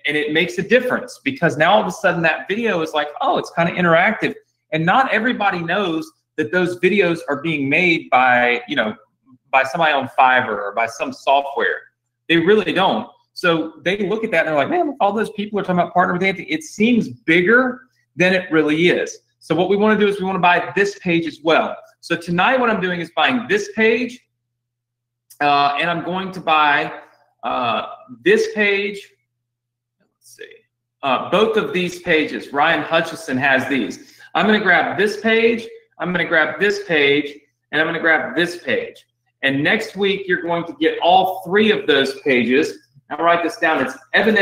A: it makes a difference, because now all of a sudden that video is like, oh, it's kind of interactive, and not everybody knows that those videos are being made by, you know, by somebody on Fiverr or by some software. They really don't. So they look at that and they're like, man, all those people are talking about Partner with Anthony. It seems bigger than it really is. So what we want to do is we want to buy this page as well. So tonight what I'm doing is buying this page, and I'm going to buy this page. Let's see. Both of these pages. Ryan Hutchison has these. I'm going to grab this page, I'm going to grab this page, and I'm going to grab this page. And next week, you're going to get all three of those pages. I'll write this down. It's Evan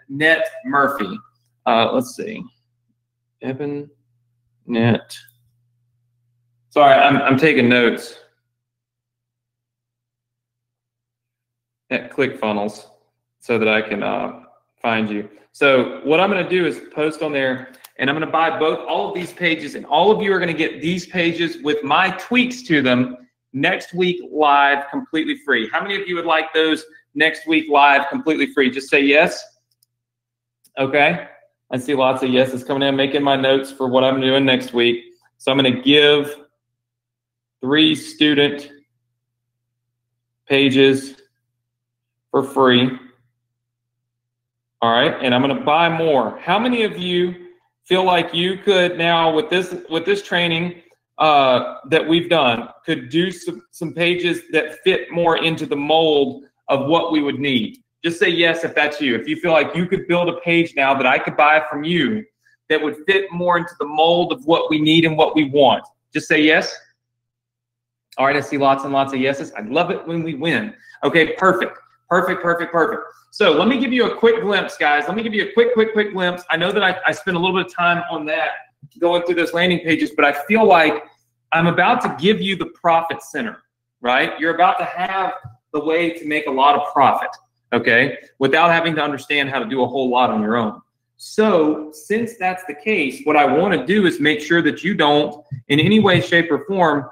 A: Net Murphy. Let's see. Evan Net. Sorry, I'm taking notes at ClickFunnels so that I can find you. So what I'm going to do is post on there, and I'm going to buy all of these pages, and all of you are going to get these pages with my tweaks to them next week live, completely free. How many of you would like those next week live, completely free? Just say yes. Okay. I see lots of yeses coming in. I'm making my notes for what I'm doing next week. So I'm going to give 3 student pages for free. All right. And I'm going to buy more. How many of you feel like you could now, with this training that we've done, could do some pages that fit more into the mold of what we would need? Just say yes if that's you. If you feel like you could build a page now that I could buy from you that would fit more into the mold of what we need and what we want, just say yes. All right, I see lots and lots of yeses. I love it when we win. Okay, perfect, perfect, perfect, perfect. So let me give you a quick glimpse, guys. Let me give you a quick glimpse. I know that I spent a little bit of time on that going through those landing pages, but I feel like I'm about to give you the profit center, right? You're about to have the way to make a lot of profit, okay, without having to understand how to do a whole lot on your own. So since that's the case, what I want to do is make sure that you don't, in any way, shape, or form,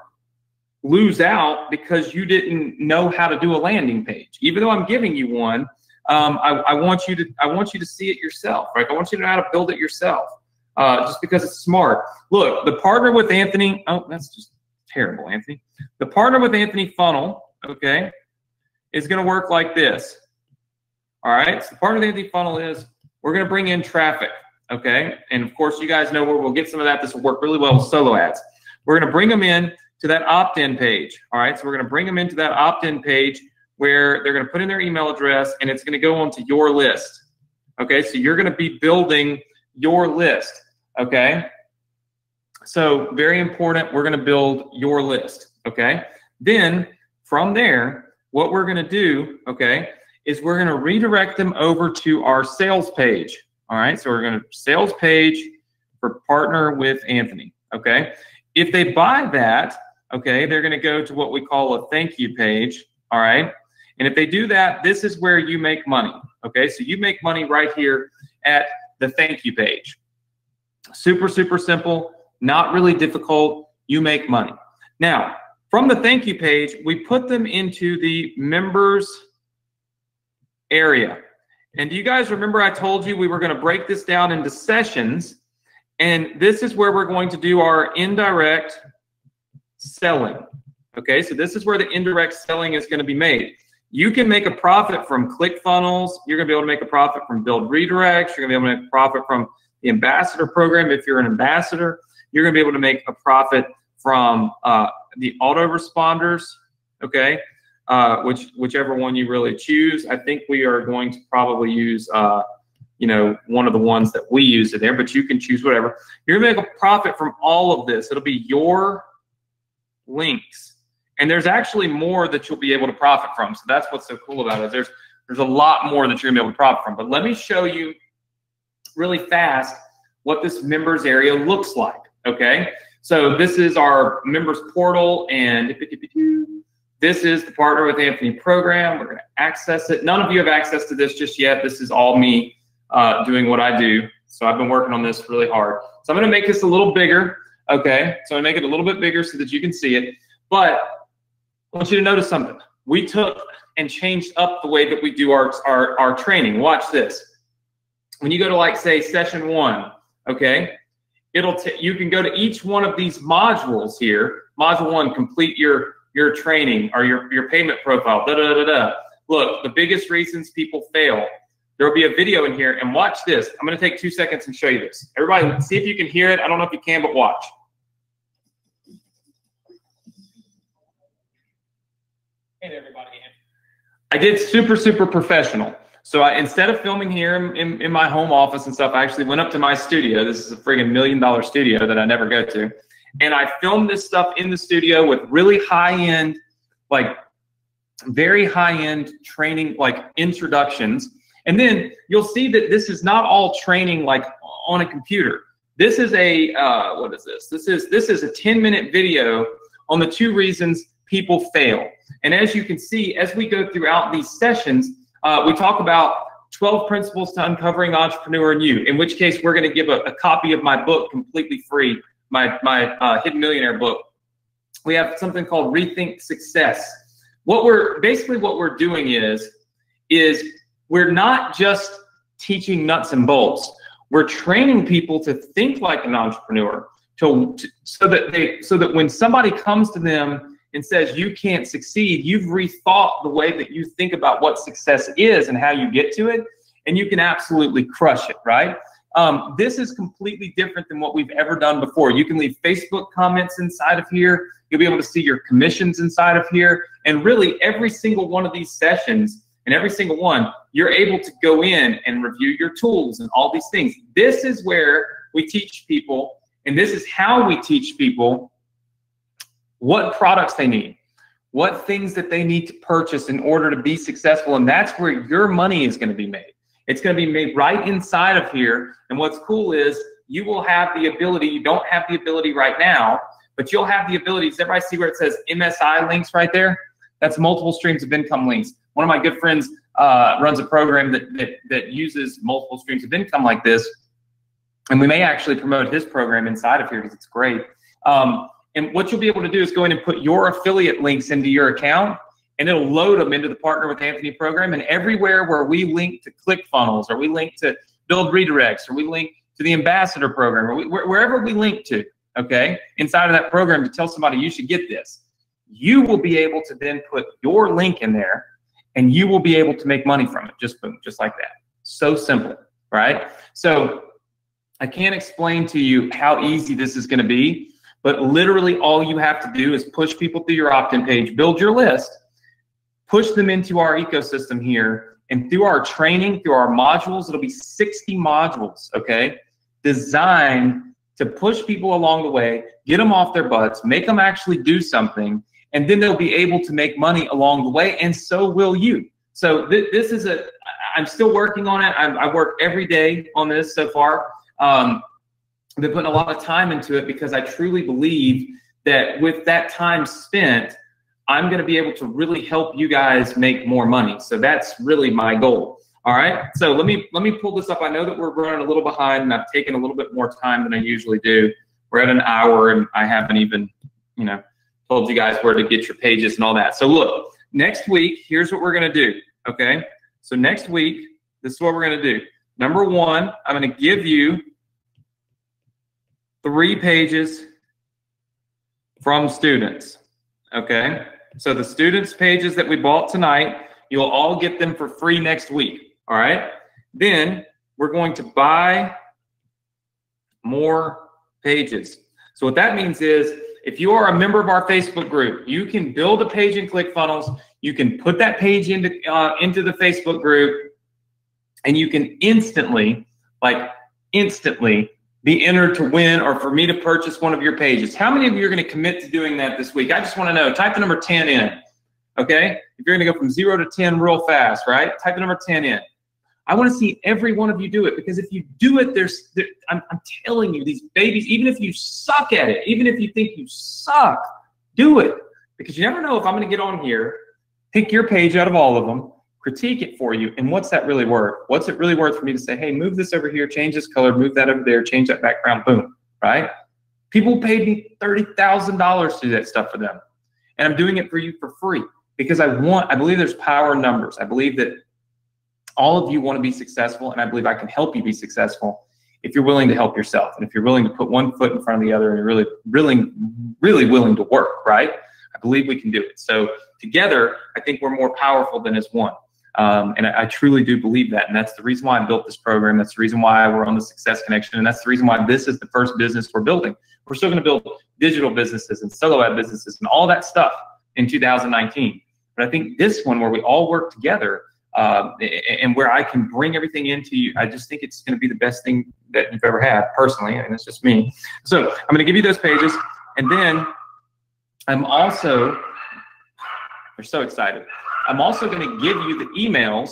A: lose out because you didn't know how to do a landing page. Even though I'm giving you one, I want you to see it yourself, right? I want you to know how to build it yourself, just because it's smart. Look, the Partner with Anthony. Oh, that's just terrible, Anthony. The Partner with Anthony funnel, okay, is going to work like this. All right. So the Partner with Anthony funnel is we're going to bring in traffic, okay, and of course you guys know where we'll get some of that. This will work really well with solo ads. We're going to bring them in to that opt-in page. All right. So we're going to bring them into that opt-in page, where they're going to put in their email address, and it's going to go onto your list. Okay, so you're going to be building your list. Okay, so very important, we're going to build your list. Okay, then from there, what we're going to do, okay, is we're going to redirect them over to our sales page. All right, so we're going to sales page for Partner with Anthony. Okay, if they buy that, okay, they're going to go to what we call a thank you page. All right. And if they do that, this is where you make money. Okay, so you make money right here at the thank you page. Super, super simple, not really difficult. You make money. Now, from the thank you page, we put them into the members area. And do you guys remember I told you we were going to break this down into sessions? And this is where we're going to do our indirect selling. Okay, so this is where the indirect selling is going to be made. You can make a profit from ClickFunnels. You're going to be able to make a profit from Build Redirects. You're going to be able to make a profit from the Ambassador program if you're an ambassador. You're going to be able to make a profit from the autoresponders, okay, whichever one you really choose. I think we are going to probably use, you know, one of the ones that we use in there, but you can choose whatever. You're going to make a profit from all of this. It'll be your links. And there's actually more that you'll be able to profit from. So that's what's so cool about it. There's a lot more that you're gonna be able to profit from. But let me show you really fast what this members area looks like, okay? So this is our members portal, and This is the Partner with Anthony program. We're going to access it. None of you have access to this just yet. This is all me doing what I do. So I've been working on this really hard. So I'm going to make this a little bigger. Okay, so I'm going to make it a little bit bigger so that you can see it. But I want you to notice something. We took and changed up the way that we do our training. Watch this. When you go to, like, say, session 1, okay, you can go to each one of these modules here. Module 1, complete your training or your payment profile. Look, the biggest reasons people fail. There will be a video in here, and watch this. I'm going to take 2 seconds and show you this. Everybody, see if you can hear it. I don't know if you can, but watch. Hey, everybody. I did super professional. So instead of filming here in my home office and stuff, I actually went up to my studio. This is a friggin' $1 million studio that I never go to. And I filmed this stuff in the studio with really high-end, like very high-end training, like introductions. And then you'll see that this is not all training like on a computer. This is a, what is this? This is a 10-minute video on the 2 reasons people fail. And as you can see, as we go throughout these sessions, we talk about 12 principles to uncovering entrepreneur in you, in which case we're going to give a copy of my book completely free, my Hidden Millionaire book. We have something called Rethink Success. What we're doing is we're not just teaching nuts and bolts. We're training people to think like an entrepreneur, so that when somebody comes to them and says you can't succeed, you've rethought the way that you think about what success is and how you get to it, and you can absolutely crush it, right? This is completely different than what we've ever done before. You can leave Facebook comments inside of here. You'll be able to see your commissions inside of here. And really, every single one of these sessions, and every single one, you're able to go in and review your tools and all these things. This is where we teach people, and this is how we teach people what products they need, what things that they need to purchase in order to be successful. And that's where your money is going to be made. It's going to be made right inside of here. And what's cool is you will have the ability, you don't have the ability right now, but you'll have the ability. Does everybody see where it says MSI links right there? That's multiple streams of income links. One of my good friends runs a program that uses multiple streams of income like this. And we may actually promote his program inside of here because it's great. And what you'll be able to do is go in and put your affiliate links into your account, and it'll load them into the Partner with Anthony program. And everywhere where we link to ClickFunnels, or we link to Build Redirects, or we link to the Ambassador program, or wherever we link to, okay, inside of that program to tell somebody you should get this, you will be able to then put your link in there, and you will be able to make money from it. Just boom, just like that. So simple, right? So I can't explain to you how easy this is going to be. But literally all you have to do is push people through your Optin page, build your list, push them into our ecosystem here, and through our training, through our modules, it'll be 60 modules, okay, designed to push people along the way, get them off their butts, make them actually do something, and then they'll be able to make money along the way, and so will you. So this is I'm still working on it. I work every day on this so far. I've been putting a lot of time into it because I truly believe that with that time spent, I'm going to be able to really help you guys make more money. So that's really my goal. All right. So let me pull this up. I know that we're running a little behind, and I've taken a little bit more time than I usually do. We're at an hour, and I haven't even, told you guys where to get your pages and all that. So look, next week, here's what we're going to do. Okay. So next week, this is what we're going to do. Number 1, I'm going to give you 3 pages from students, okay? So the students' pages that we bought tonight, you'll all get them for free next week, all right? Then we're going to buy more pages. So what that means is if you are a member of our Facebook group, you can build a page in ClickFunnels, you can put that page into the Facebook group, and you can instantly be entered to win, or for me to purchase one of your pages. How many of you are going to commit to doing that this week? I just want to know. Type the number 10 in, okay? If you're going to go from 0 to 10 real fast, right? Type the number 10 in. I want to see every one of you do it, because if you do it, I'm telling you, these babies, even if you suck at it, even if you think you suck, do it. because you never know if I'm going to get on here, pick your page out of all of them, critique it for you, and what's that really worth? What's it really worth for me to say, hey, move this over here, change this color, move that over there, change that background, boom, right? People paid me $30,000 to do that stuff for them. And I'm doing it for you for free because I believe there's power in numbers. I believe that all of you want to be successful, and I believe I can help you be successful if you're willing to help yourself and if you're willing to put one foot in front of the other and you're really willing to work, right? I believe we can do it. So together, I think we're more powerful than as one. And I truly do believe that. And that's the reason why I built this program. That's the reason why we're on the Success Connection. And that's the reason why this is the first business we're building. We're still going to build digital businesses and solo ad businesses and all that stuff in 2019. But I think this one where we all work together and where I can bring everything into you, I just think it's going to be the best thing that you've ever had, personally. I mean, it's just me. So I'm going to give you those pages. And then I'm also, we're so excited. I'm also going to give you the emails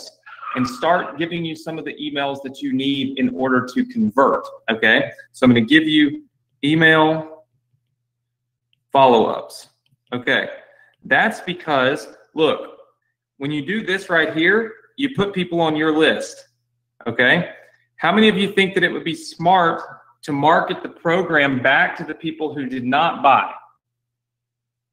A: and start giving you some of the emails that you need in order to convert, okay? So I'm going to give you email follow-ups, okay? That's because, look, when you do this right here, you put people on your list, okay? How many of you think that it would be smart to market the program back to the people who did not buy?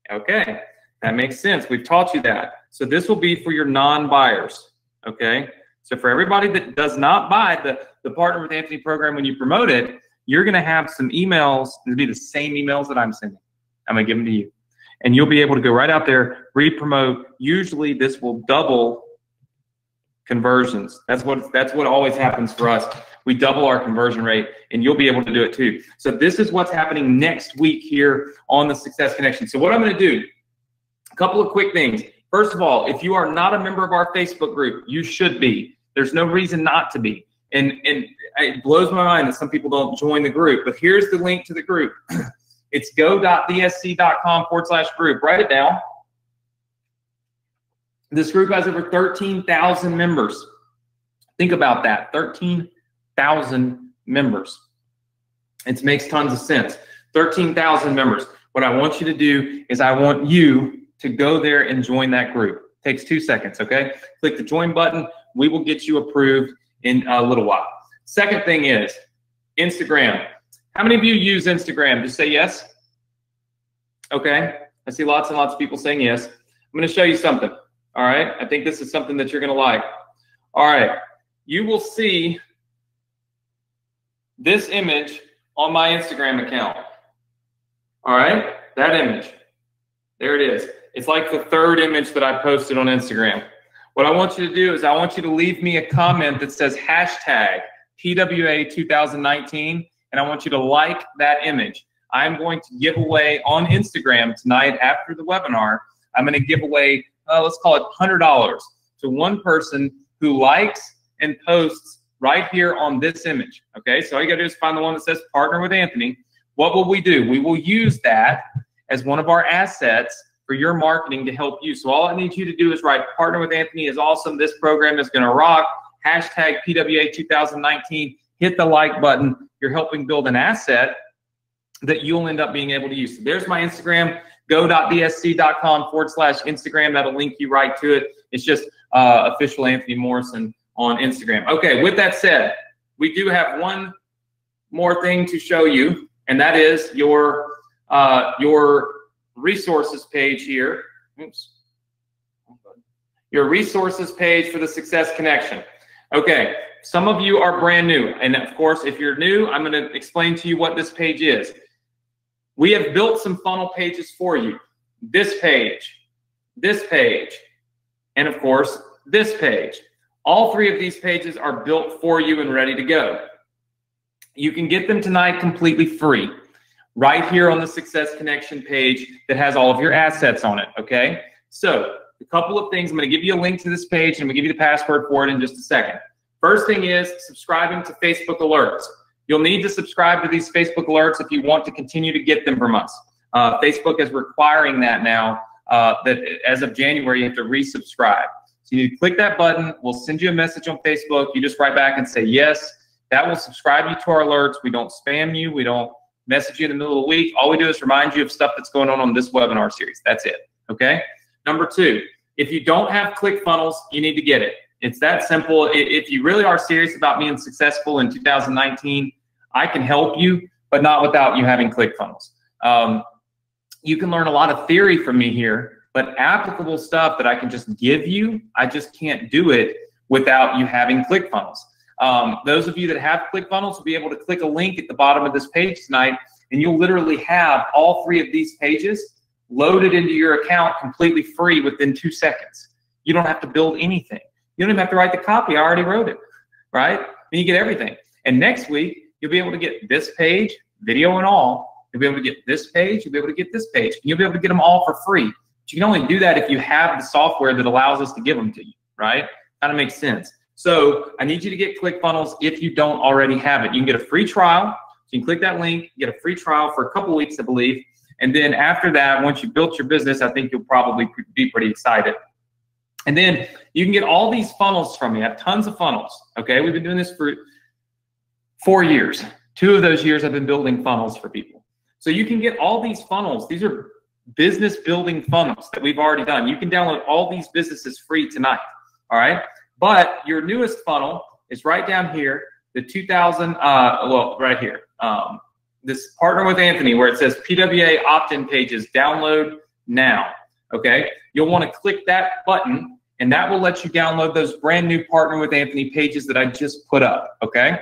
A: Okay, that makes sense. We've taught you that. So this will be for your non-buyers, okay? So for everybody that does not buy the Partner with Anthony program, when you promote it, you're gonna have some emails, it'll be the same emails that I'm sending. I'm gonna give them to you. And you'll be able to go right out there, re-promote. Usually this will double conversions. That's what always happens for us. We double our conversion rate, and you'll be able to do it too. So this is what's happening next week here on the Success Connection. So what I'm gonna do, a couple of quick things. First of all, if you are not a member of our Facebook group, you should be. There's no reason not to be. And it blows my mind that some people don't join the group, but here's the link to the group. It's go.dsc.com/group. Write it down. This group has over 13,000 members. Think about that, 13,000 members. It makes tons of sense. 13,000 members. What I want you to do is I want you to go there and join that group. Takes 2 seconds, okay? Click the join button. We will get you approved in a little while. Second thing is Instagram. How many of you use Instagram? Just say yes. Okay, I see lots and lots of people saying yes. I'm gonna show you something, all right? I think this is something that you're gonna like. All right, you will see this image on my Instagram account. All right, that image, there it is. It's like the third image that I posted on Instagram. What I want you to do is I want you to leave me a comment that says hashtag PWA2019, and I want you to like that image. I'm going to give away on Instagram tonight after the webinar. I'm going to give away, let's call it $100 to one person who likes and posts right here on this image. Okay, so all you got to do is find the one that says Partner with Anthony. What will we do? We will use that as one of our assets for your marketing to help you. So all I need you to do is write Partner with Anthony is awesome. This program is going to rock. Hashtag PWA2019. Hit the like button. You're helping build an asset that you'll end up being able to use. So there's my Instagram, go.dsc.com/Instagram. That'll link you right to it. It's just official Anthony Morrison on Instagram. Okay, with that said, we do have one more thing to show you, and that is your resources page here. Oops. Your resources page for the Success Connection. Okay, some of you are brand new, and of course, if you're new, I'm going to explain to you what this page is. We have built some funnel pages for you. This page, and of course, this page. All three of these pages are built for you and ready to go. You can get them tonight completely free, right here on the Success Connection page that has all of your assets on it, okay? So, a couple of things. I'm going to give you a link to this page, and I'm going to give you the password for it in just a second. First thing is subscribing to Facebook alerts. You'll need to subscribe to these Facebook alerts if you want to continue to get them from us. Facebook is requiring that now, that as of January, you have to resubscribe. So you click that button. We'll send you a message on Facebook. You just write back and say yes. That will subscribe you to our alerts. We don't spam you. We don't message you in the middle of the week. All we do is remind you of stuff that's going on this webinar series. That's it. okay? Number 2, if you don't have ClickFunnels, you need to get it. It's that simple. If you really are serious about being successful in 2019, I can help you, but not without you having ClickFunnels. You can learn a lot of theory from me here, but applicable stuff that I can just give you, I just can't do it without you having ClickFunnels. Those of you that have ClickFunnels will be able to click a link at the bottom of this page tonight, and you'll literally have all 3 of these pages loaded into your account completely free within 2 seconds. You don't have to build anything. You don't even have to write the copy. I already wrote it, right? And you get everything. And next week, you'll be able to get this page, video and all. You'll be able to get this page. You'll be able to get this page. And you'll be able to get them all for free. But you can only do that if you have the software that allows us to give them to you, right? Kind of makes sense. So I need you to get ClickFunnels if you don't already have it. You can get a free trial. So you can click that link, get a free trial for a couple weeks, I believe. And then after that, once you've built your business, I think you'll probably be pretty excited. And then you can get all these funnels from me. I have tons of funnels, okay? We've been doing this for 4 years. 2 of those years I've been building funnels for people. So you can get all these funnels. These are business building funnels that we've already done. You can download all these businesses free tonight, all right? But your newest funnel is right down here, the 2000, well, right here. This Partner with Anthony, where it says PWA opt-in pages, download now, okay? You'll want to click that button, and that will let you download those brand new Partner with Anthony pages that I just put up, okay?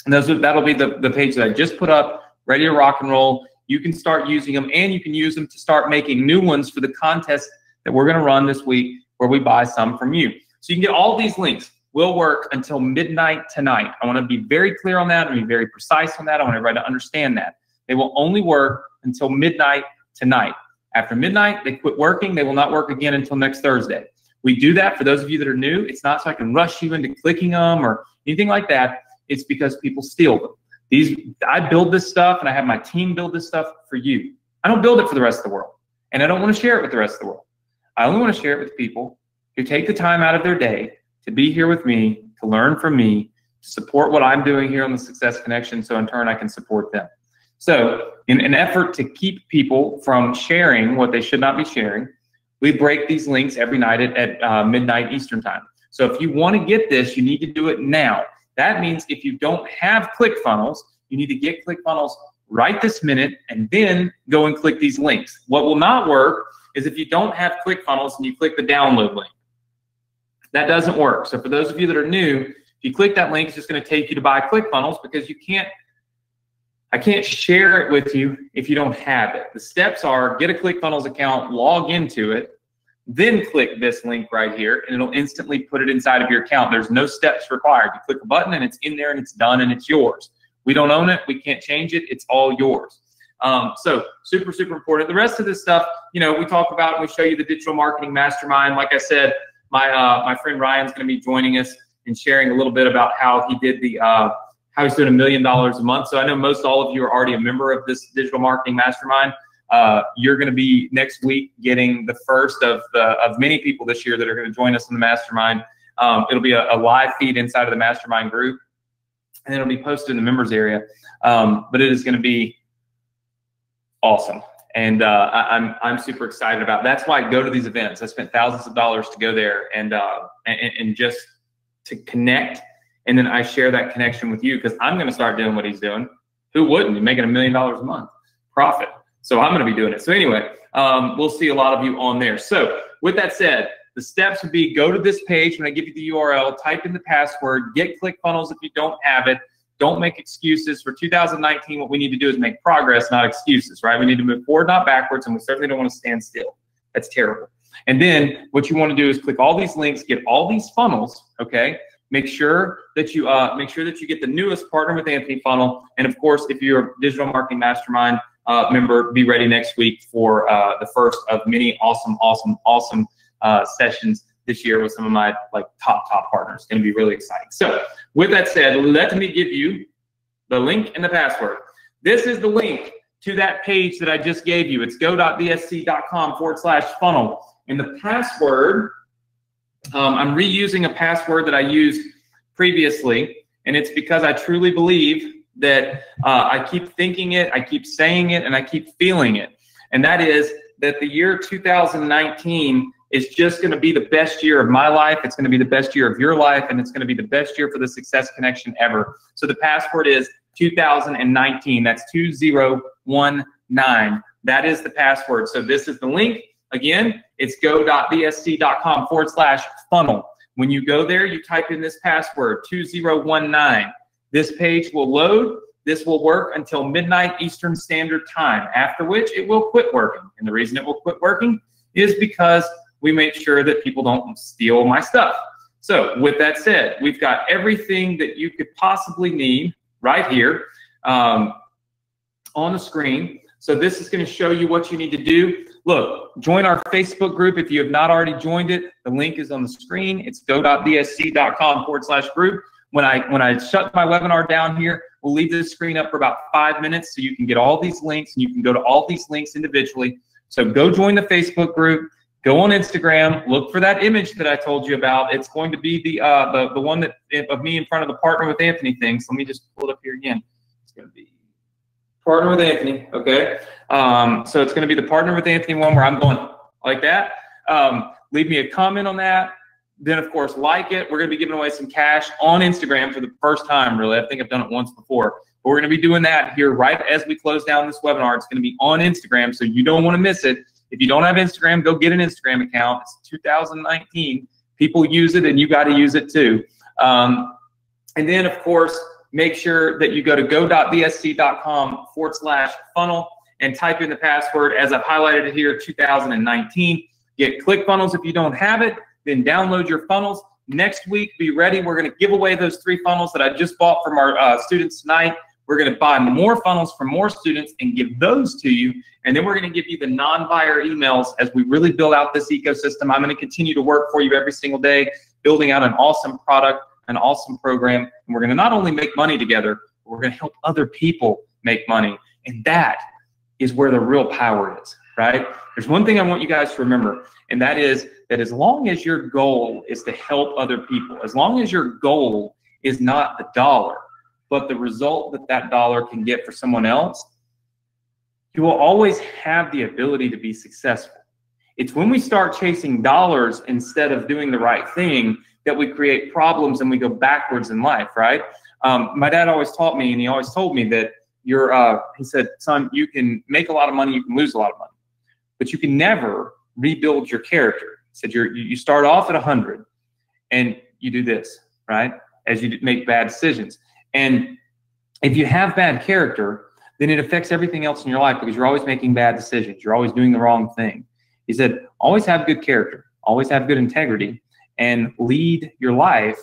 A: And that'll be the page that I just put up, ready to rock and roll. You can start using them, and you can use them to start making new ones for the contest that we're going to run this week, where we buy some from you. So you can get all these links. Will work until midnight tonight. I want to be very clear on that and be very precise on that. I want everybody to understand that. They will only work until midnight tonight. After midnight, they quit working. They will not work again until next Thursday. We do that for those of you that are new. It's not so I can rush you into clicking them or anything like that. It's because people steal them. I build this stuff, and I have my team build this stuff for you. I don't build it for the rest of the world, and I don't want to share it with the rest of the world. I only want to share it with people who take the time out of their day to be here with me, to learn from me, to support what I'm doing here on the Success Connection, so in turn I can support them. So in an effort to keep people from sharing what they should not be sharing, we break these links every night at midnight Eastern time. So if you want to get this, you need to do it now. That means if you don't have ClickFunnels, you need to get ClickFunnels right this minute and then go and click these links. What will not work is if you don't have ClickFunnels and you click the download link. That doesn't work. So for those of you that are new, if you click that link, it's just going to take you to buy ClickFunnels, because I can't share it with you if you don't have it. The steps are: get a ClickFunnels account, log into it, then click this link right here, and it'll instantly put it inside of your account. There's no steps required. You click a button and it's in there and it's done and it's yours. We don't own it. We can't change it. It's all yours. So super, super important. The rest of this stuff, you know, we talk about and we show you the digital marketing mastermind. Like I said, my friend Ryan's going to be joining us and sharing a little bit about how he did how he's doing $1 million a month. So I know most all of you are already a member of this digital marketing mastermind. You're going to be next week getting the first of many people this year that are going to join us in the mastermind. It'll be a live feed inside of the mastermind group, and it'll be posted in the members area. But it is going to be awesome. And I'm super excited about it. That's why I go to these events. I spent thousands of dollars to go there and just to connect. And then I share that connection with you, because I'm going to start doing what he's doing. Who wouldn't? You're making $1 million a month profit. So I'm going to be doing it. So anyway, we'll see a lot of you on there. So with that said, the steps would be: go to this page when I give you the URL, type in the password, get ClickFunnels if you don't have it. Don't make excuses. For 2019, what we need to do is make progress, not excuses, right? We need to move forward, not backwards, and we certainly don't want to stand still. That's terrible. And then what you want to do is click all these links, get all these funnels, okay? Make sure that you get the newest Partner with Anthony funnel. And of course, if you're a Digital Marketing Mastermind member, be ready next week for the first of many awesome sessions this year with some of my top partners. It's going to be really exciting. So with that said, let me give you the link and the password. This is the link to that page that I just gave you. It's go.bsc.com/funnel. And the password, I'm reusing a password that I used previously, and it's because I truly believe that I keep thinking it, I keep saying it, and I keep feeling it. And that is that the year 2019 is just going to be the best year of my life. It's going to be the best year of your life, and it's going to be the best year for the Success Connection ever. So the password is 2019. That's 2019. That is the password. So this is the link. Again, it's go.bsc.com/funnel. When you go there, you type in this password, 2019. This page will load. This will work until midnight Eastern Standard Time, after which it will quit working. And the reason it will quit working is because we make sure that people don't steal my stuff. So with that said, we've got everything that you could possibly need right here on the screen. So this is going to show you what you need to do. Look, join our Facebook group if you have not already joined it. The link is on the screen. It's go.bsc.com/group. When I shut my webinar down here, we'll leave this screen up for about 5 minutes so you can get all these links, and you can go to all these links individually. So go join the Facebook group. Go on Instagram, look for that image that I told you about. It's going to be the one that of me in front of the Partner with Anthony thing. So let me just pull it up here again. It's going to be Partner with Anthony, okay? So it's going to be the Partner with Anthony one where I'm going like that. Leave me a comment on that. Then, of course, like it. We're going to be giving away some cash on Instagram for the first time, really. I think I've done it once before. But we're going to be doing that here right as we close down this webinar. It's going to be on Instagram, so you don't want to miss it. If you don't have Instagram, go get an Instagram account. It's 2019. People use it, and you got to use it too. And then, of course, make sure that you go to go.bsc.com/funnel and type in the password as I've highlighted it here, 2019. Get ClickFunnels if you don't have it. Then download your funnels. Next week, be ready. We're going to give away those 3 funnels that I just bought from our students tonight. We're going to buy more funnels from more students and give those to you. And then we're going to give you the non-buyer emails as we really build out this ecosystem. I'm going to continue to work for you every single day, building out an awesome product, an awesome program. And we're going to not only make money together, but we're going to help other people make money. And that is where the real power is, right? There's one thing I want you guys to remember, and that is that as long as your goal is to help other people, as long as your goal is not the dollar, but the result that that dollar can get for someone else, you will always have the ability to be successful. It's when we start chasing dollars instead of doing the right thing that we create problems and we go backwards in life, right? My dad always taught me, and he always told me that he said, son, you can make a lot of money, you can lose a lot of money, but you can never rebuild your character. He said you start off at 100 and you do this, right? As you make bad decisions. And if you have bad character, then it affects everything else in your life because you're always making bad decisions. You're always doing the wrong thing. He said, always have good character, always have good integrity, and lead your life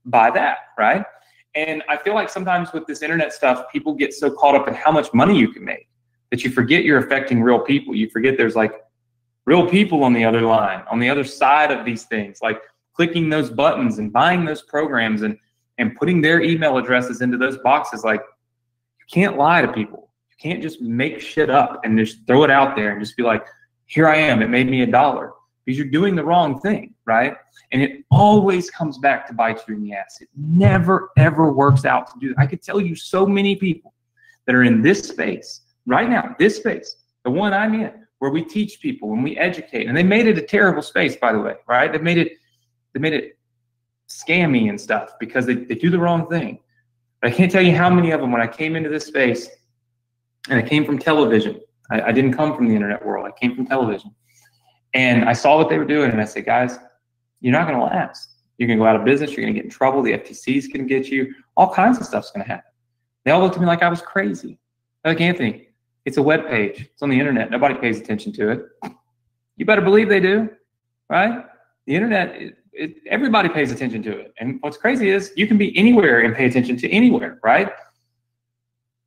A: by that, right? And I feel like sometimes with this internet stuff, people get so caught up in how much money you can make that you forget you're affecting real people. You forget there's like real people on the other line, on the other side of these things, like clicking those buttons and buying those programs and putting their email addresses into those boxes. Like, you can't lie to people. You can't just make shit up and just throw it out there and just be like, here I am, it made me $1. Because you're doing the wrong thing, right? And it always comes back to bite you in the ass. It never, ever works out to do that. I could tell you so many people that are in this space right now, this space, the one I'm in, where we teach people and we educate. And they made it a terrible space, by the way, right? They made it scammy and stuff because they do the wrong thing. But I can't tell you how many of them, when I came into this space, and I came from television. I didn't come from the internet world. I came from television. And I saw what they were doing, and I said, guys, you're not going to last. You're going to go out of business. You're going to get in trouble. The FTC's going to get you. All kinds of stuff's going to happen. They all looked at me like I was crazy. They're like, Anthony, it's a web page. It's on the internet. Nobody pays attention to it. You better believe they do, right? The internet, everybody pays attention to it. And what's crazy is you can be anywhere and pay attention to anywhere, right?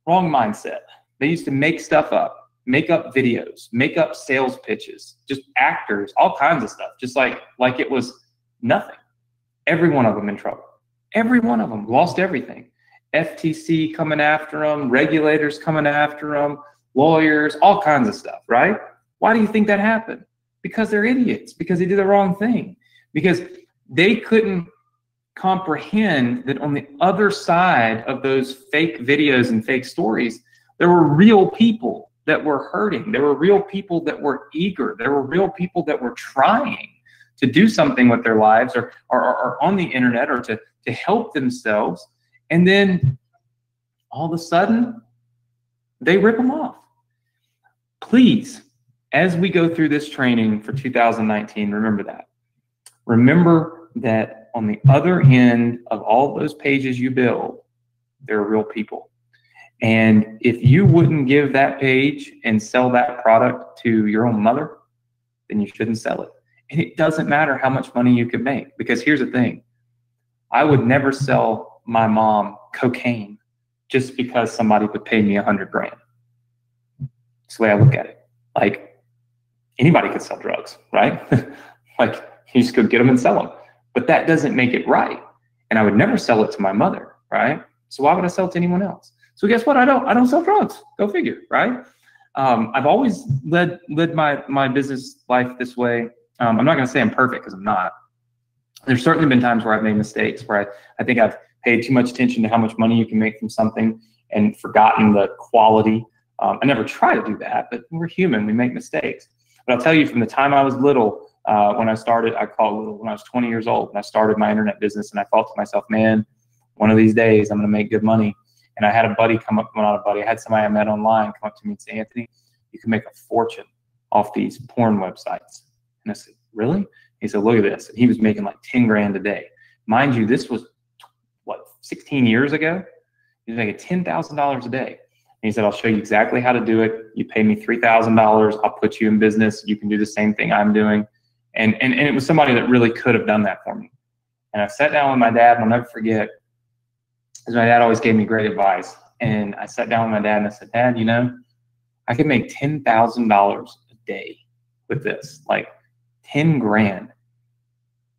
A: Wrong mindset. They used to make stuff up, make up videos, make up sales pitches, just actors, all kinds of stuff, just like it was nothing. Every one of them in trouble. Every one of them lost everything. FTC coming after them, regulators coming after them, lawyers, all kinds of stuff, right? Why do you think that happened? Because they're idiots, because they did the wrong thing, because they couldn't comprehend that on the other side of those fake videos and fake stories, there were real people that were hurting. There were real people that were eager. There were real people that were trying to do something with their lives or on the internet or to help themselves. And then all of a sudden, they rip them off. Please, as we go through this training for 2019, remember that. Remember that on the other end of all those pages you build, there are real people. And if you wouldn't give that page and sell that product to your own mother, then you shouldn't sell it. And it doesn't matter how much money you could make, because here's the thing. I would never sell my mom cocaine just because somebody would pay me $100 grand. That's the way I look at it. Like, anybody could sell drugs, right? Like, you just go get them and sell them. But that doesn't make it right. And I would never sell it to my mother, right? So why would I sell it to anyone else? So guess what? I don't sell drugs. Go figure, right? I've always led my business life this way. I'm not going to say I'm perfect, because I'm not. There's certainly been times where I've made mistakes, where I think I've paid too much attention to how much money you can make from something and forgotten the quality. I never try to do that, but we're human. We make mistakes. But I'll tell you, from the time I was little, when I started, I call it little, when I was 20 years old, and I started my internet business, and I thought to myself, man, one of these days I'm going to make good money. And I had a buddy come up, well, not a buddy, I had somebody I met online come up to me and say, Anthony, you can make a fortune off these porn websites. And I said, really? He said, look at this. And he was making like 10 grand a day. Mind you, this was, what, 16 years ago? He was making $10,000 a day. And he said, I'll show you exactly how to do it. You pay me $3,000. I'll put you in business. You can do the same thing I'm doing. And it was somebody that really could have done that for me. And I sat down with my dad, and I'll never forget, because my dad always gave me great advice. And I sat down with my dad and I said, Dad, you know, I could make $10,000 a day with this, like 10 grand.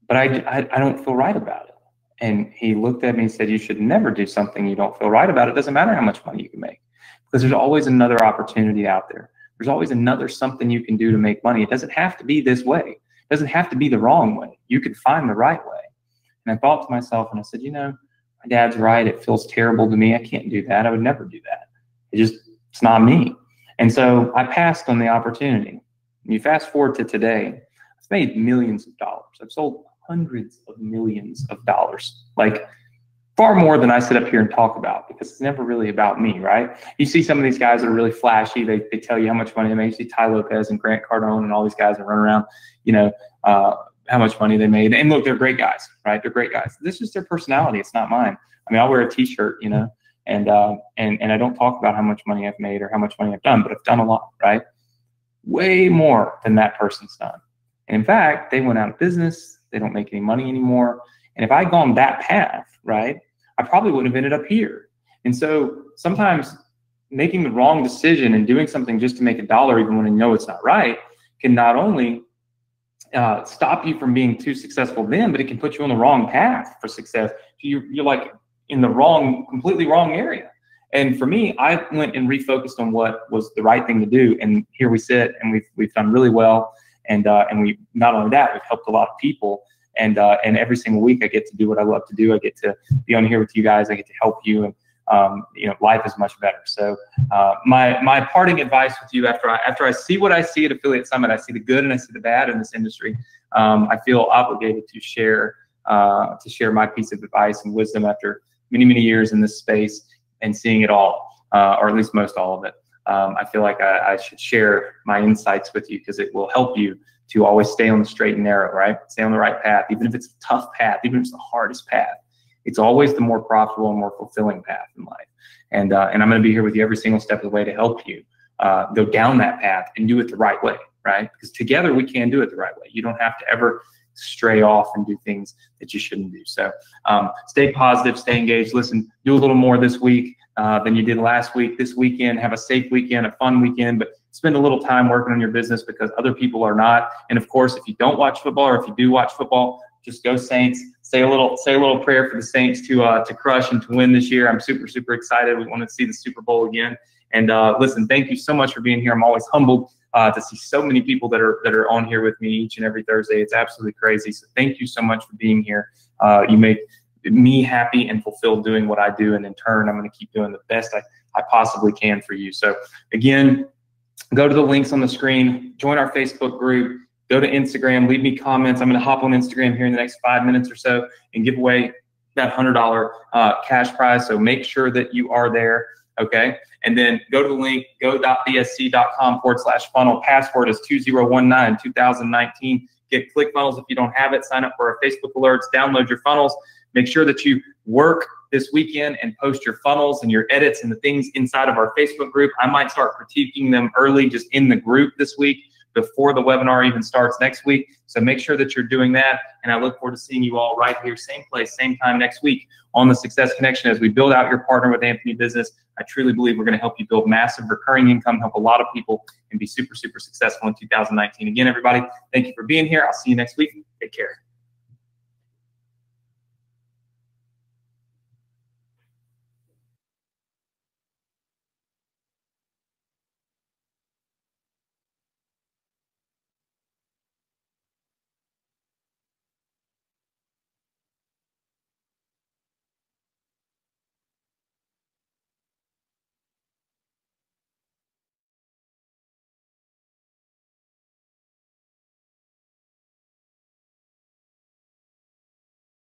A: But I don't feel right about it. And he looked at me and said, you should never do something you don't feel right about. It doesn't matter how much money you can make, because there's always another opportunity out there. There's always another something you can do to make money. It doesn't have to be this way. It doesn't have to be the wrong way. You can find the right way. And I thought to myself, and I said, you know, my dad's right. It feels terrible to me. I can't do that. I would never do that. It's not me. And so I passed on the opportunity. And you fast forward to today, I've made millions of dollars. I've sold hundreds of millions of dollars, like far more than I sit up here and talk about, because it's never really about me, right? You see some of these guys that are really flashy. They tell you how much money they make. You see Ty Lopez and Grant Cardone and all these guys that run around, you know, how much money they made. And look, they're great guys, right? They're great guys. This is their personality. It's not mine. I mean, I'll wear a t-shirt, you know, and I don't talk about how much money I've made or how much money I've done, but I've done a lot, right? Way more than that person's done. And in fact, they went out of business. They don't make any money anymore. And if I'd gone that path, right, I probably would have ended up here. And so sometimes making the wrong decision and doing something just to make a dollar, even when you know it's not right, can not only stop you from being too successful then, but it can put you on the wrong path for success. You're like in the wrong, completely wrong area. And for me, I went and refocused on what was the right thing to do. And here we sit, and we've done really well. And we, not only that, we've helped a lot of people. And every single week I get to do what I love to do. I get to be on here with you guys. I get to help you, and you know, life is much better. So my parting advice with you, after I see what I see at Affiliate Summit, I see the good and I see the bad in this industry. I feel obligated to share my piece of advice and wisdom after many years in this space and seeing it all, or at least most all of it. I feel like I should share my insights with you, because it will help you to always stay on the straight and narrow, right? Stay on the right path, even if it's a tough path, even if it's the hardest path. It's always the more profitable and more fulfilling path in life. And I'm going to be here with you every single step of the way to help you go down that path and do it the right way, right? Because together we can do it the right way. You don't have to ever stray off and do things that you shouldn't do. So stay positive, stay engaged. Listen, do a little more this week than you did last week. This weekend, have a safe weekend, a fun weekend, but spend a little time working on your business, because other people are not. And of course, if you don't watch football, or if you do watch football, just go Saints. Say a little prayer for the Saints to crush and to win this year. I'm super excited. We want to see the Super Bowl again. And listen, thank you so much for being here. I'm always humbled to see so many people that are on here with me each and every Thursday. It's absolutely crazy. So thank you so much for being here. You make me happy and fulfilled doing what I do, and in turn, I'm going to keep doing the best I possibly can for you. So again, go to the links on the screen, join our Facebook group, go to Instagram, leave me comments. I'm going to hop on Instagram here in the next 5 minutes or so and give away that $100 cash prize. So make sure that you are there. Okay. And then go to the link, go.bsc.com/funnel. Password is 2019-2019. Get ClickFunnels if you don't have it. Sign up for our Facebook alerts, download your funnels. Make sure that you work this weekend and post your funnels and your edits and the things inside of our Facebook group. I might start critiquing them early just in the group this week before the webinar even starts next week. So make sure that you're doing that. And I look forward to seeing you all right here, same place, same time next week on the Success Connection as we build out your Partner with Anthony business. I truly believe we're going to help you build massive recurring income, help a lot of people, and be super, super successful in 2019. Again, everybody, thank you for being here. I'll see you next week. Take care.